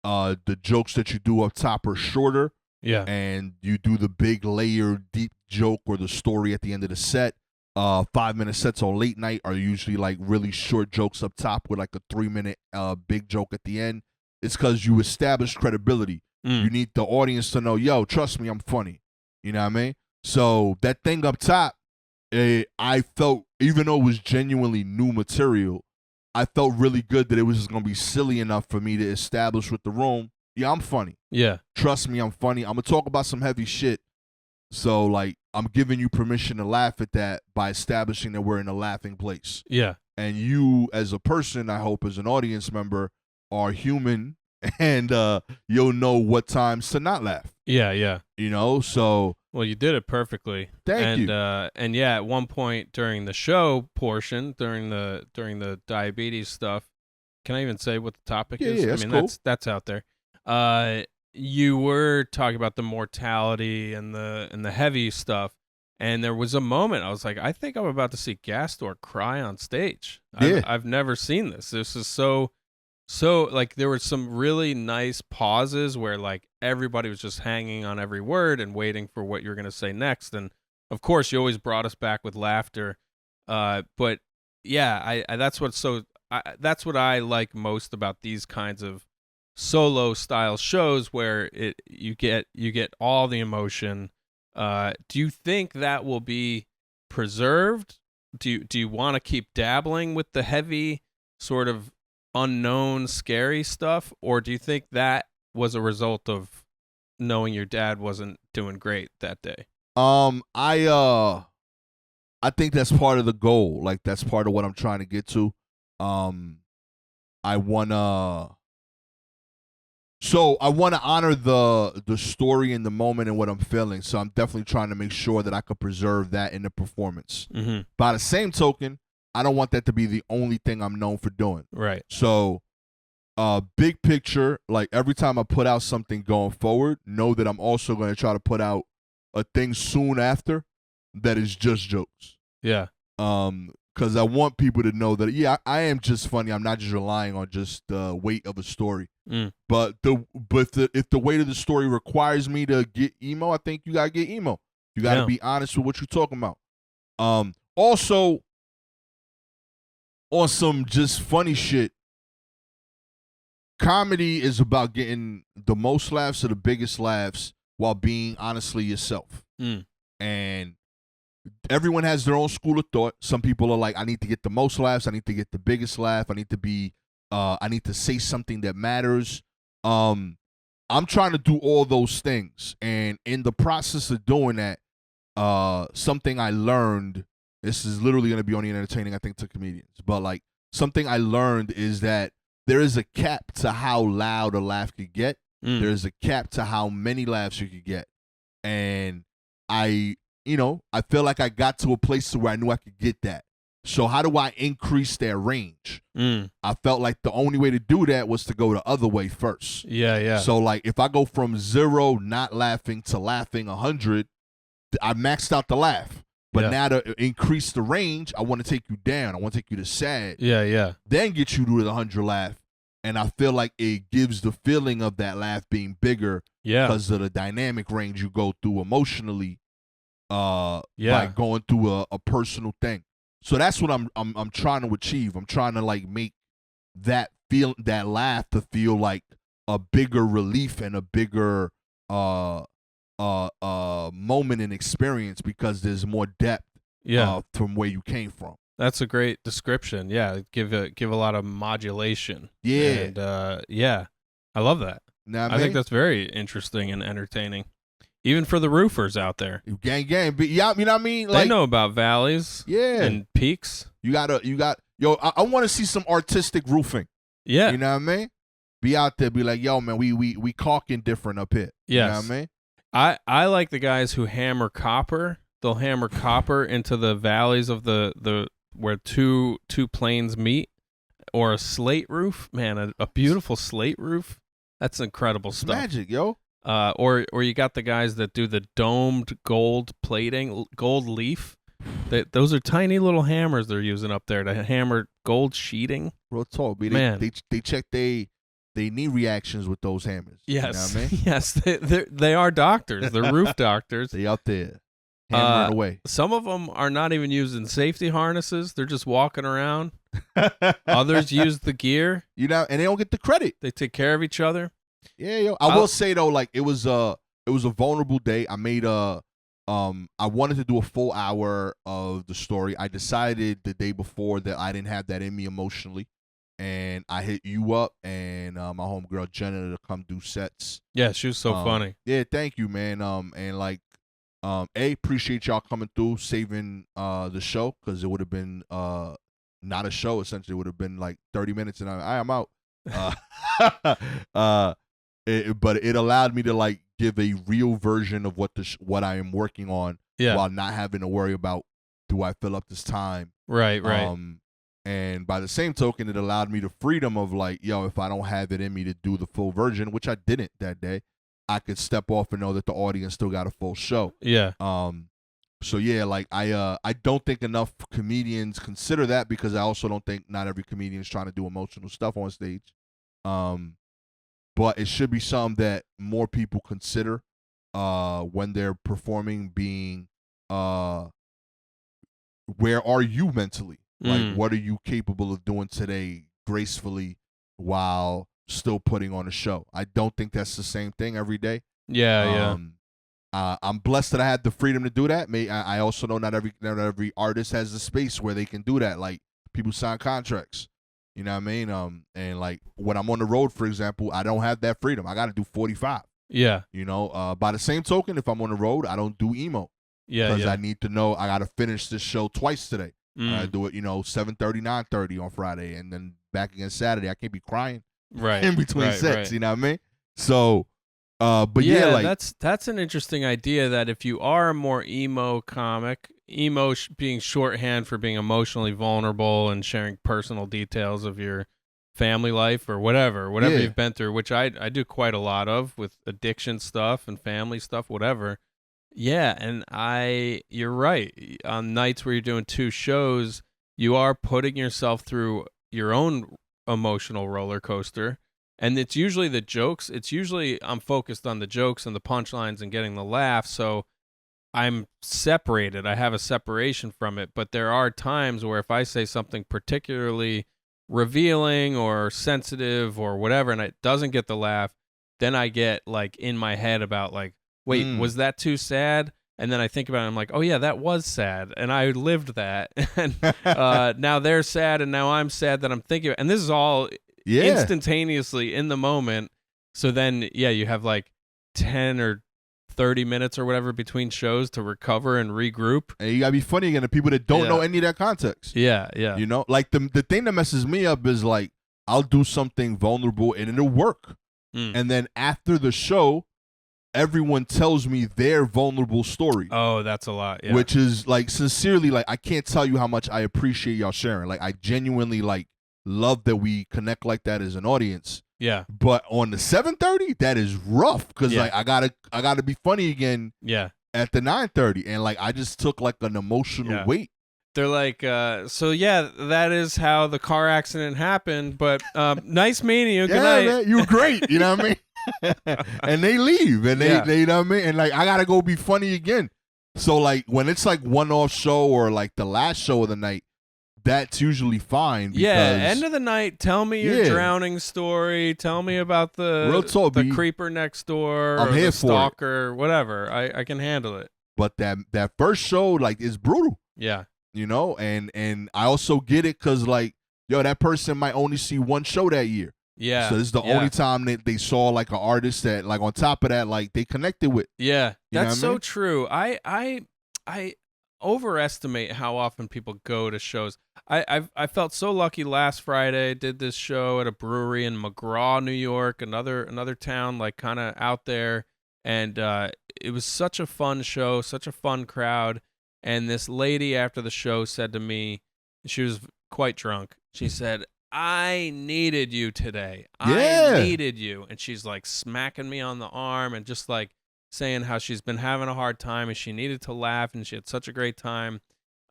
the jokes that you do up top are shorter. Yeah. And you do the big layered deep joke or the story at the end of the set. 5-minute sets on late night are usually like really short jokes up top with like a 3-minute big joke at the end. It's because you establish credibility. You need the audience to know, yo, trust me, I'm funny. You know what I mean? So that thing up top, I felt, even though it was genuinely new material, I felt really good that it was just going to be silly enough for me to establish with the room, yeah, I'm funny. Yeah. Trust me, I'm funny. I'm going to talk about some heavy shit. So, like, I'm giving you permission to laugh at that by establishing that we're in a laughing place. Yeah. And you, as a person, I hope as an audience member, are human, and you'll know what times to not laugh. Yeah, yeah. You know, so. Well, you did it perfectly. Thank you. And yeah, at one point during the show portion, during the diabetes stuff, can I even say what the topic is? Yeah, I mean, cool. that's out there. You were talking about the mortality and the heavy stuff, and there was a moment I was like, I think I'm about to see Gastor cry on stage. Yeah. I've never seen this. This is so like there were some really nice pauses where like everybody was just hanging on every word and waiting for what you're going to say next. And of course you always brought us back with laughter. But yeah, that's what I like most about these kinds of solo style shows where you get all the emotion. Do you think that will be preserved? Do you want to keep dabbling with the heavy sort of unknown scary stuff, or do you think that was a result of knowing your dad wasn't doing great that day? I think that's part of the goal. Like that's part of what I'm trying to get to. I wanna honor the story in the moment and what I'm feeling. So I'm definitely trying to make sure that I could preserve that in the performance. Mm-hmm. By the same token, I don't want that to be the only thing I'm known for doing. Right. So, big picture, like every time I put out something going forward, know that I'm also going to try to put out a thing soon after that is just jokes. Yeah. Because I want people to know that, yeah, I am just funny. I'm not just relying on just the weight of a story. But if the weight of the story requires me to get emo, I think you gotta get emo. You gotta be honest with what you're talking about. Also, on some just funny shit, comedy is about getting the most laughs or the biggest laughs while being honestly yourself. And everyone has their own school of thought. Some people are like, I need to get the most laughs. I need to get the biggest laugh. I need to say something that matters. I'm trying to do all those things. And in the process of doing that, something I learned, this is literally going to be only entertaining, I think, to comedians. But like something I learned is that there is a cap to how loud a laugh could get. There's a cap to how many laughs you could get. And I feel like I got to a place where I knew I could get that. So how do I increase their range? I felt like the only way to do that was to go the other way first. Yeah. So like if I go from 0 not laughing to laughing 100, I maxed out the laugh. But now to increase the range, I want to take you down. I want to take you to sad. Yeah. Then get you to the 100 laugh. And I feel like it gives the feeling of that laugh being bigger because of the dynamic range you go through emotionally by going through a personal thing. So that's what I'm trying to achieve. I'm trying to like make that laugh to feel like a bigger relief and a bigger moment and experience because there's more depth from where you came from. That's a great description. Yeah, give a lot of modulation. Yeah. And I love that. Now, I think that's very interesting and entertaining. Even for the roofers out there. Gang. But yeah, you know what I mean? Like, they know about valleys and peaks. I want to see some artistic roofing. Yeah. You know what I mean? Be out there, be like, yo, man, we caulking different up here. Yes. You know what I mean? I like the guys who hammer copper. They'll hammer copper into the valleys of the where two planes meet, or a slate roof. Man, a beautiful slate roof. That's incredible stuff. Magic, yo. Or you got the guys that do the domed gold plating, gold leaf. Those are tiny little hammers they're using up there to hammer gold sheeting. Real talk, man. They check they knee reactions with those hammers. Yes, you know what I mean? yes, they are doctors. They're roof doctors. They out there hammering away. Some of them are not even using safety harnesses. They're just walking around. Others use the gear. You know, and they don't get the credit. They take care of each other. Yeah, yo. I will say though, like it was a vulnerable day. I made I wanted to do a full hour of the story. I decided the day before that I didn't have that in me emotionally, and I hit you up and my homegirl Jenna to come do sets. Yeah, she was so funny. Yeah, thank you, man. And like, appreciate y'all coming through, saving the show, because it would have been not a show. Essentially, it would have been like 30 minutes, and I'm out. But it allowed me to like give a real version of what I am working on, while not having to worry about, do I fill up this time? Right. And by the same token, it allowed me the freedom of like, yo, if I don't have it in me to do the full version, which I didn't that day, I could step off and know that the audience still got a full show. Yeah. So yeah, like I don't think enough comedians consider that, because I also don't think not every comedian is trying to do emotional stuff on stage. But it should be something that more people consider when they're performing, being where are you mentally? Like, what are you capable of doing today gracefully while still putting on a show? I don't think that's the same thing every day. Yeah. I'm blessed that I had the freedom to do that. I also know not every artist has the space where they can do that. Like, people sign contracts. You know what I mean? And like when I'm on the road, for example, I don't have that freedom. I got to do 45. Yeah. You know, by the same token, if I'm on the road, I don't do emo. Yeah. Because I need to know I got to finish this show twice today. I do it, 7:30, 9:30 on Friday, and then back again Saturday. I can't be crying in between sets. Right. You know what I mean? So But yeah, like that's an interesting idea. That if you are a more emo comic, emo being shorthand for being emotionally vulnerable and sharing personal details of your family life or whatever Yeah. you've been through, which I do quite a lot of with addiction stuff and family stuff, whatever. Yeah, and you're right. On nights where you're doing 2 shows, you are putting yourself through your own emotional roller coaster. And it's usually the jokes. It's usually I'm focused on the jokes and the punchlines and getting the laugh. So I'm separated. I have a separation from it. But there are times where if I say something particularly revealing or sensitive or whatever, and it doesn't get the laugh, then I get like in my head about like, wait, was that too sad? And then I think about it, I'm like, oh yeah, that was sad, and I lived that, and now they're sad, and now I'm sad that I'm thinking. And this is all instantaneously in the moment. So then, yeah, you have like 10 or 30 minutes or whatever between shows to recover and regroup. And you gotta be funny again to people that don't know any of that context. Yeah. You know, like the thing that messes me up is like I'll do something vulnerable and it'll work, and then after the show, everyone tells me their vulnerable story. Oh, that's a lot. Yeah. Which is like sincerely, like I can't tell you how much I appreciate y'all sharing. Like I genuinely like love that we connect like that as an audience. Yeah. But on the 7:30, that is rough because like I gotta be funny again. Yeah. At the 9:30, and like I just took like an emotional weight. They're like, so yeah, that is how the car accident happened. But nice meeting you. Good night. Man, you were great. You know what I mean? And they leave, and they you know what I mean? And like I gotta go be funny again. So like when it's like one-off show or like the last show of the night, that's usually fine. Because, end of the night, tell me your drowning story. Tell me about the creeper next door, I'm or here the for stalker, whatever. I can handle it. But that first show like is brutal. Yeah. You know, and I also get it because like that person might only see one show that year. Yeah. So this is the only time that they saw like an artist that like on top of that like they connected with. Yeah, that's so mean? true. I overestimate how often people go to shows. I felt so lucky last Friday. I did this show at a brewery in McGraw, New York, another town like kind of out there, and it was such a fun show, such a fun crowd. And this lady after the show said to me, she was quite drunk. She said, I needed you today. I needed you. And she's like smacking me on the arm and just like saying how she's been having a hard time and she needed to laugh and she had such a great time.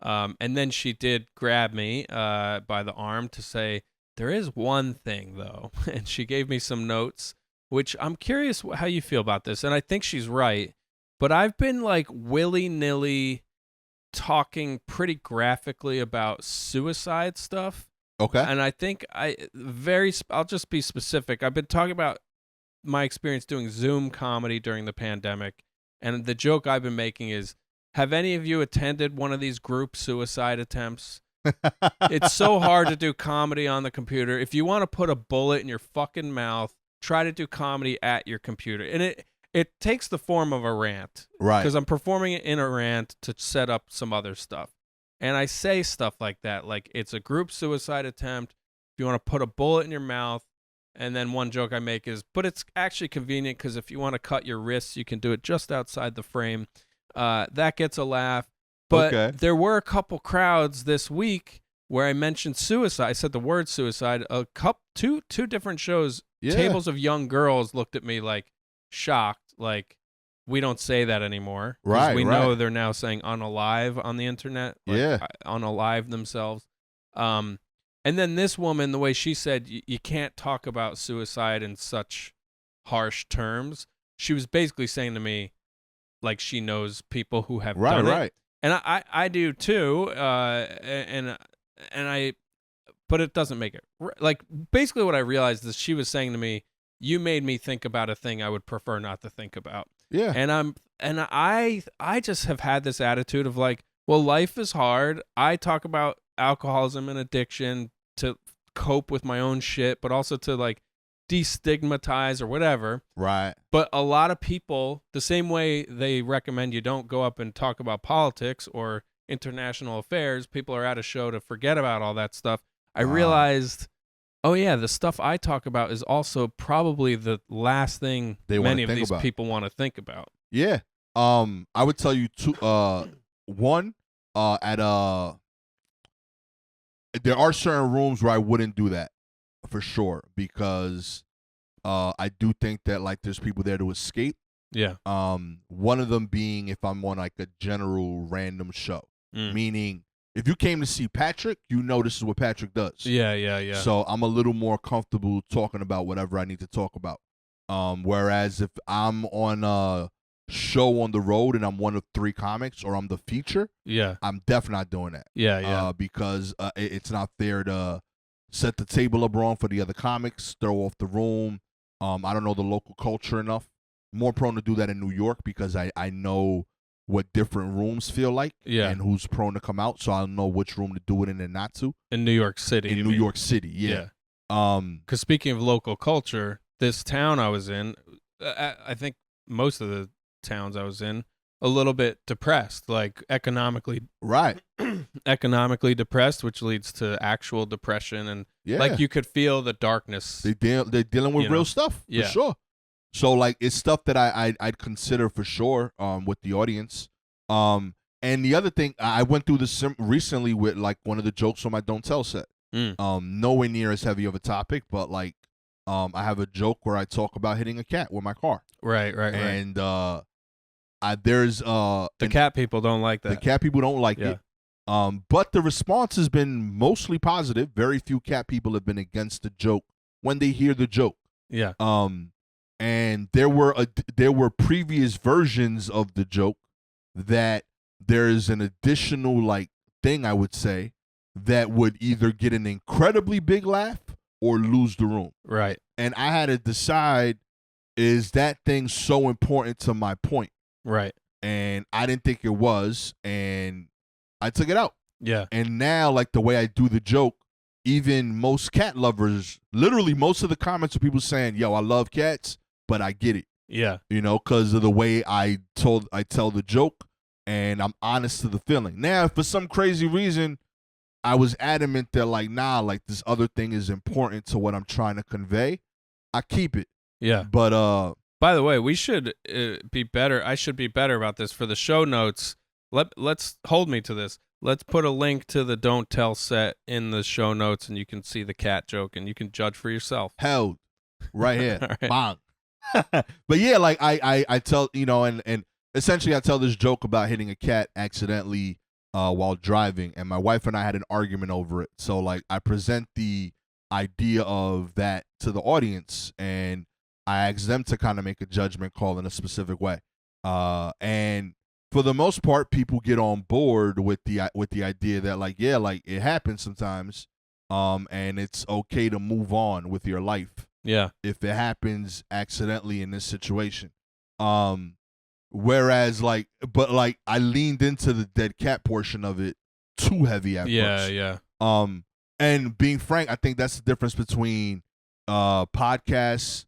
And then she did grab me by the arm to say, there is one thing though. And she gave me some notes, which I'm curious how you feel about this. And I think she's right. But I've been like willy-nilly talking pretty graphically about suicide stuff. Okay. And I think I'll just be specific. I've been talking about my experience doing Zoom comedy during the pandemic. And the joke I've been making is, have any of you attended one of these group suicide attempts? It's so hard to do comedy on the computer. If you want to put a bullet in your fucking mouth, try to do comedy at your computer. And it takes the form of a rant. Right. Because I'm performing it in a rant to set up some other stuff. And I say stuff like that, like it's a group suicide attempt. If you want to put a bullet in your mouth, and then one joke I make is, but it's actually convenient because if you want to cut your wrists, you can do it just outside the frame. That gets a laugh. But there were a couple crowds this week where I mentioned suicide. I said the word suicide. Two different shows. Yeah. Tables of young girls looked at me like shocked, like, we don't say that anymore. Right. We know they're now saying unalive on the internet. Like, unalive themselves. And then this woman, the way she said, you can't talk about suicide in such harsh terms. She was basically saying to me, like, she knows people who have done it. Right. And I do too. But it doesn't make it like, basically what I realized is she was saying to me, you made me think about a thing I would prefer not to think about. Yeah. And I just have had this attitude of like, well, life is hard. I talk about alcoholism and addiction to cope with my own shit, but also to like destigmatize or whatever. Right. But a lot of people, the same way they recommend you don't go up and talk about politics or international affairs, people are at a show to forget about all that stuff. I realized Oh yeah, the stuff I talk about is also probably the last thing They wanna many of think these about. people want to think about. Yeah. I would tell you two. One. At there are certain rooms where I wouldn't do that for sure because I do think that like there's people there to escape. Yeah. One of them being if I'm on like a general random show, meaning if you came to see Patrick, you know this is what Patrick does. Yeah. So I'm a little more comfortable talking about whatever I need to talk about. Whereas if I'm on a show on the road and I'm one of 3 comics or I'm the feature, Yeah. I'm definitely not doing that. Yeah. Because it's not fair to set the table up wrong for the other comics, throw off the room. I don't know the local culture enough. More prone to do that in New York because I know what different rooms feel like and who's prone to come out, so I'll know which room to do it in and not to. In New York City. In New York City, yeah. Because speaking of local culture, this town I was in, I think most of the towns I was in, a little bit depressed, like economically. Right. Economically depressed, which leads to actual depression, and like you could feel the darkness. They're dealing with real stuff for sure. So like it's stuff that I'd consider for sure with the audience. And the other thing I went through this recently with like one of the jokes on my Don't Tell set. Nowhere near as heavy of a topic, but like I have a joke where I talk about hitting a cat with my car. Right. And there's the cat people don't like that. The cat people don't like it. But the response has been mostly positive. Very few cat people have been against the joke when they hear the joke. Yeah. And there were previous versions of the joke that there's an additional like thing I would say that would either get an incredibly big laugh or lose the room. Right. And I had to decide, is that thing so important to my point? Right. And I didn't think it was, and I took it out. Yeah. And now, like the way I do the joke, even most cat lovers, literally most of the comments are people saying, yo, I love cats, but I get it. Yeah. You know, because of the way I tell the joke, and I'm honest to the feeling. Now, if for some crazy reason, I was adamant that like, nah, like this other thing is important to what I'm trying to convey, I keep it. Yeah. But by the way, we should be better. I should be better about this for the show notes. Let's hold me to this. Let's put a link to the Don't Tell set in the show notes, and you can see the cat joke, and you can judge for yourself. Held right here. Right. Bang. But yeah, like I tell, you know, and essentially I tell this joke about hitting a cat accidentally while driving, and my wife and I had an argument over it. So like I present the idea of that to the audience, and I ask them to kind of make a judgment call in a specific way. And for the most part, people get on board with the idea that like, yeah, like it happens sometimes, and it's okay to move on with your life. Yeah. If it happens accidentally in this situation. Whereas like, but like I leaned into the dead cat portion of it too heavy at first. Yeah. And being frank, I think that's the difference between podcasts,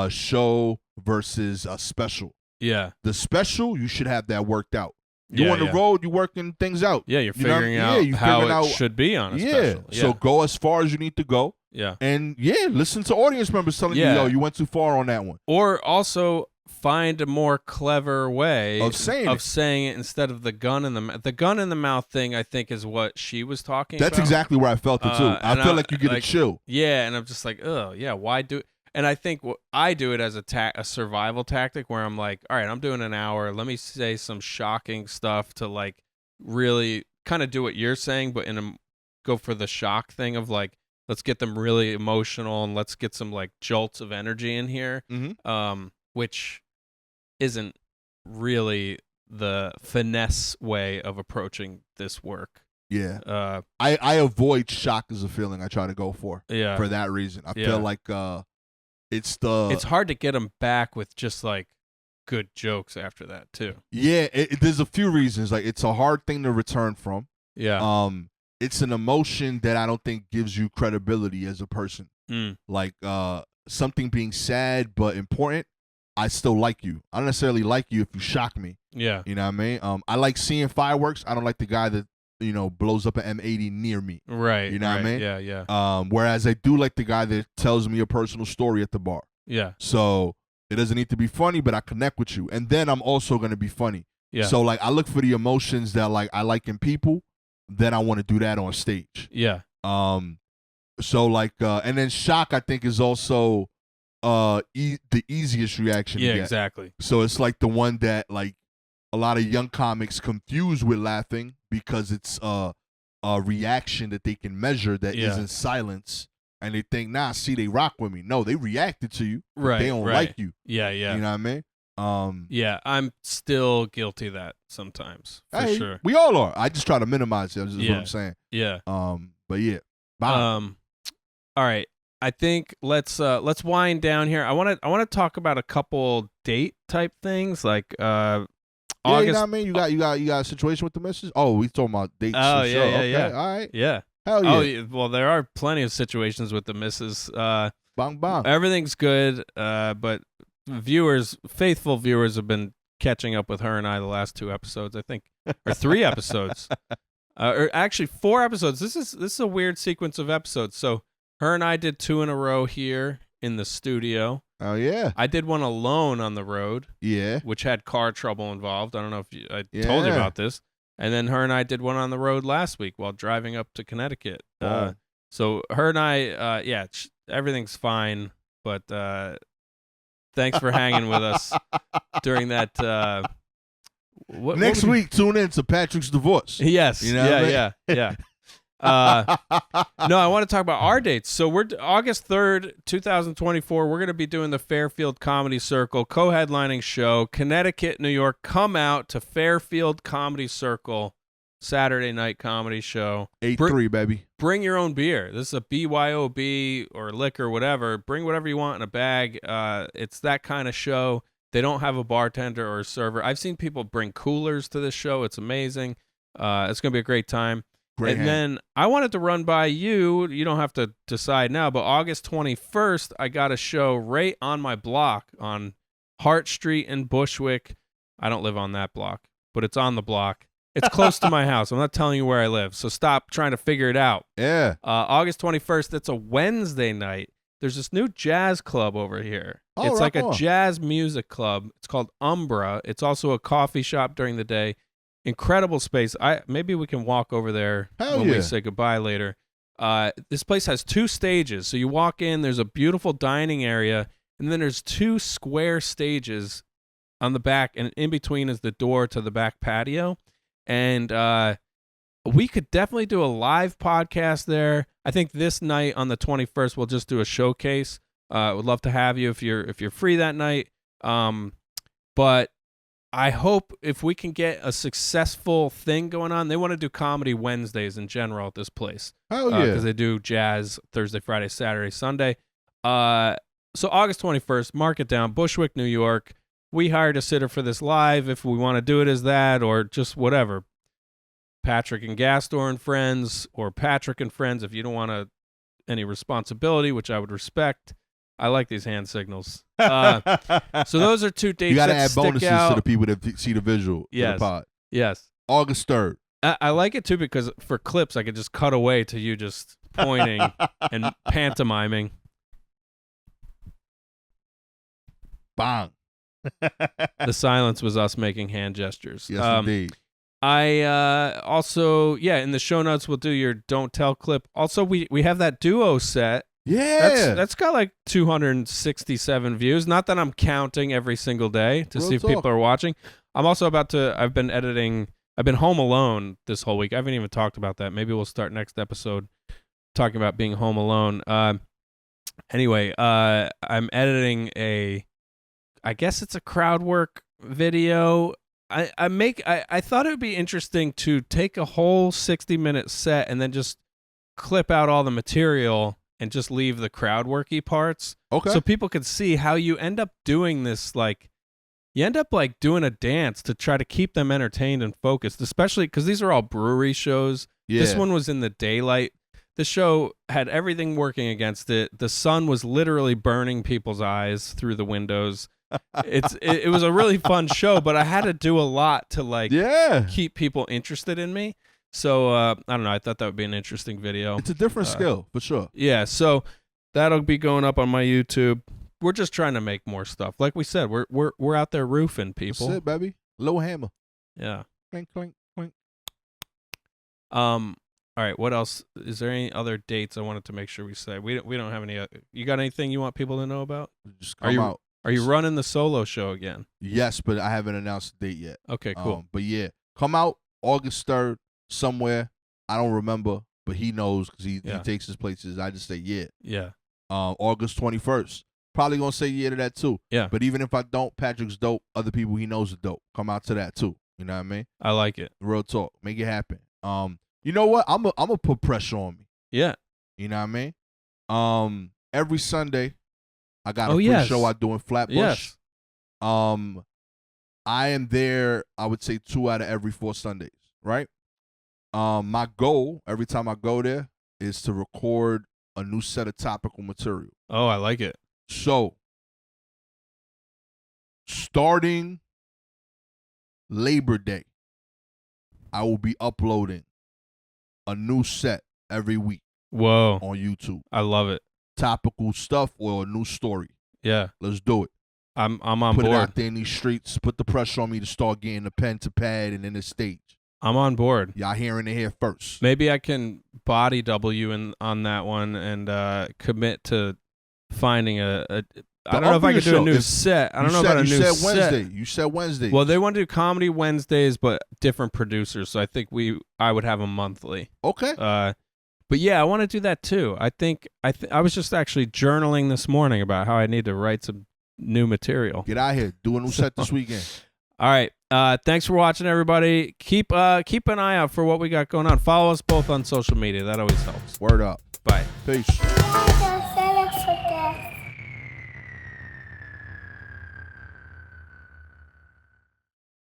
show versus a special. Yeah. The special, you should have that worked out. You're on the road, you're working things out. Yeah, you're figuring out how it should be on a special. Yeah. So go as far as you need to go. Yeah. And listen to audience members telling you, yo, you went too far on that one. Or also find a more clever way of saying it instead of the gun in the mouth thing. I think is what she was talking about. That's exactly where I felt it too. I feel like you get a chill. Yeah, and I'm just like, oh yeah, why do it? And I think I do it as a survival tactic where I'm like, all right, I'm doing an hour. Let me say some shocking stuff to like really kind of do what you're saying, but go for the shock thing of like, let's get them really emotional and let's get some like jolts of energy in here, which isn't really the finesse way of approaching this work. Yeah. I avoid shock as a feeling I try to go for. Yeah. For that reason. I feel like it's hard to get them back with just like good jokes after that too. Yeah, there's a few reasons. Like it's a hard thing to return from. Yeah. It's an emotion that I don't think gives you credibility as a person. Like something being sad but important. I still like you. I don't necessarily like you if you shock me. Yeah. You know what I mean? I like seeing fireworks. I don't like the guy that blows up an M80 near me. Right. You know what I mean? Yeah, yeah. Whereas I do like the guy that tells me a personal story at the bar. Yeah. So it doesn't need to be funny, but I connect with you. And then I'm also going to be funny. Yeah. So, like, I look for the emotions that, like, I like in people. Then I want to do that on stage. Yeah. So, like, and then shock, I think, is also the easiest reaction to Yeah, get. exactly. So it's like the one that, like, a lot of young comics confuse with laughing because it's a reaction that they can measure that isn't silence. And they think, nah, see, they rock with me. No, they reacted to you. But they don't like you. Yeah, yeah. You know what I mean? Yeah, I'm still guilty of that sometimes, for sure. We all are. I just try to minimize it. That's just what I'm saying. Yeah. But yeah. Bye. All right. I think let's wind down here. I want to talk about a couple date type things, like August. You know what I mean? You got a situation with the missus? Oh, we talking about dates. Oh, and yeah, show. yeah, Okay. yeah. All right. Yeah. Hell yeah. Oh, yeah. Well, there are plenty of situations with the missus. Bang bang. Everything's good, but faithful viewers have been catching up with her and I the last 2 episodes, I think, or 3 episodes, or actually 4 episodes. This is a weird sequence of episodes. So her and I did 2 in a row here in the studio. Oh yeah. I did one alone on the road. Yeah. Which had car trouble involved. I don't know if I told you about this. And then her and I did one on the road last week while driving up to Connecticut. So her and I, everything's fine. But thanks for hanging with us during that. Next week, tune in to Patrick's divorce. Yes. You know what I mean? Yeah. No, I want to talk about our dates. So we're August 3rd, 2024. We're going to be doing the Fairfield Comedy Circle co-headlining show, Connecticut, New York. Come out to Fairfield Comedy Circle Saturday night comedy show. 8-3, baby. Bring your own beer. This is a BYOB or liquor, whatever. Bring whatever you want in a bag. It's that kind of show. They don't have a bartender or a server. I've seen people bring coolers to this show. It's amazing. It's going to be a great time. Then I wanted to run by you. You don't have to decide now, but August 21st, I got a show right on my block on Hart Street in Bushwick. I don't live on that block, but it's on the block. It's close to my house. I'm not telling you where I live, so stop trying to figure it out. Yeah. August 21st, it's a Wednesday night. There's this new jazz club over here. Oh, it's like a on. jazz music club. It's called Umbra. It's also a coffee shop during the day. Incredible space. Maybe we can walk over there when we say goodbye later. This place has 2 stages. So you walk in, there's a beautiful dining area, and then there's 2 square stages on the back, and in between is the door to the back patio. And we could definitely do a live podcast there. I think this night on the 21st, we'll just do a showcase. Would love to have you if you're free that night. But I hope if we can get a successful thing going on. They want to do comedy Wednesdays in general at this place. Hell yeah. Because they do jazz Thursday, Friday, Saturday, Sunday. So August 21st, mark it down, Bushwick, New York. We hired a sitter for this live if we want to do it as that or just whatever. Patrick and Gastor and friends, or Patrick and friends if you don't want any responsibility, which I would respect. I like these hand signals. So those are 2 dates. You got to that add stick bonuses out. to the people that see the visual. Yes. To the pod. Yes. August 3rd. I like it too because for clips I could just cut away to you just pointing and pantomiming. Bang. The silence was us making hand gestures. Yes, indeed. I also, in the show notes we'll do your Don't Tell clip. Also, we have that duo set. Yeah. That's got like 267 views. Not that I'm counting every single day to see if people are watching. I've been home alone this whole week. I haven't even talked about that. Maybe we'll start next episode talking about being home alone. Anyway, I'm editing I guess it's a crowd work video. I thought it would be interesting to take a whole 60-minute set and then just clip out all the material and just leave the crowd worky parts. Okay. So people could see how you end up doing this, you end up doing a dance to try to keep them entertained and focused, especially because these are all brewery shows. Yeah. This one was in the daylight. The show had everything working against it. The sun was literally burning people's eyes through the windows. It was a really fun show, but I had to do a lot to keep people interested in me. So I don't know. I thought that would be an interesting video. It's a different skill for sure. Yeah, so that'll be going up on my YouTube. We're just trying to make more stuff. Like we said, we're out there roofing people. That's it, baby. Low hammer. Yeah. Clink, clink, clink. All right. What else? Is there any other dates I wanted to make sure we say? We don't have any. You got anything you want people to know about? Just come out. Are you running the solo show again? Yes, but I haven't announced the date yet. Okay, cool. But yeah, come out August 3rd somewhere. I don't remember, but he knows because he takes his places. I just say yeah. Yeah. August 21st. Probably gonna say yeah to that too. Yeah. But even if I don't, Patrick's dope. Other people he knows are dope. Come out to that too. You know what I mean? I like it. Real talk. Make it happen. You know what? I'm a put pressure on me. Yeah. You know what I mean? Every Sunday, I got a free show I do in Flatbush. Yes. I am there, I would say 2 out of every 4 Sundays, right? My goal every time I go there is to record a new set of topical material. Oh, I like it. So, starting Labor Day, I will be uploading a new set every week. Whoa. On YouTube. I love it. Topical stuff or a new story. Yeah. Let's do it. I'm on Put board. It out there in these streets. Put the pressure on me to start getting the pen to pad and then the stage. I'm on board. Y'all hearing it here first. Maybe I can body double you on that one and commit to finding I don't know if I could do a new set. I don't know about a new set. You said Wednesday. You said Wednesday. Well, they want to do comedy Wednesdays, but different producers. So I think I would have them monthly. Okay. But yeah, I want to do that too. I was just actually journaling this morning about how I need to write some new material. Get out here. Do a new set this weekend. All right. Thanks for watching, everybody. Keep an eye out for what we got going on. Follow us both on social media. That always helps. Word up. Bye. Peace.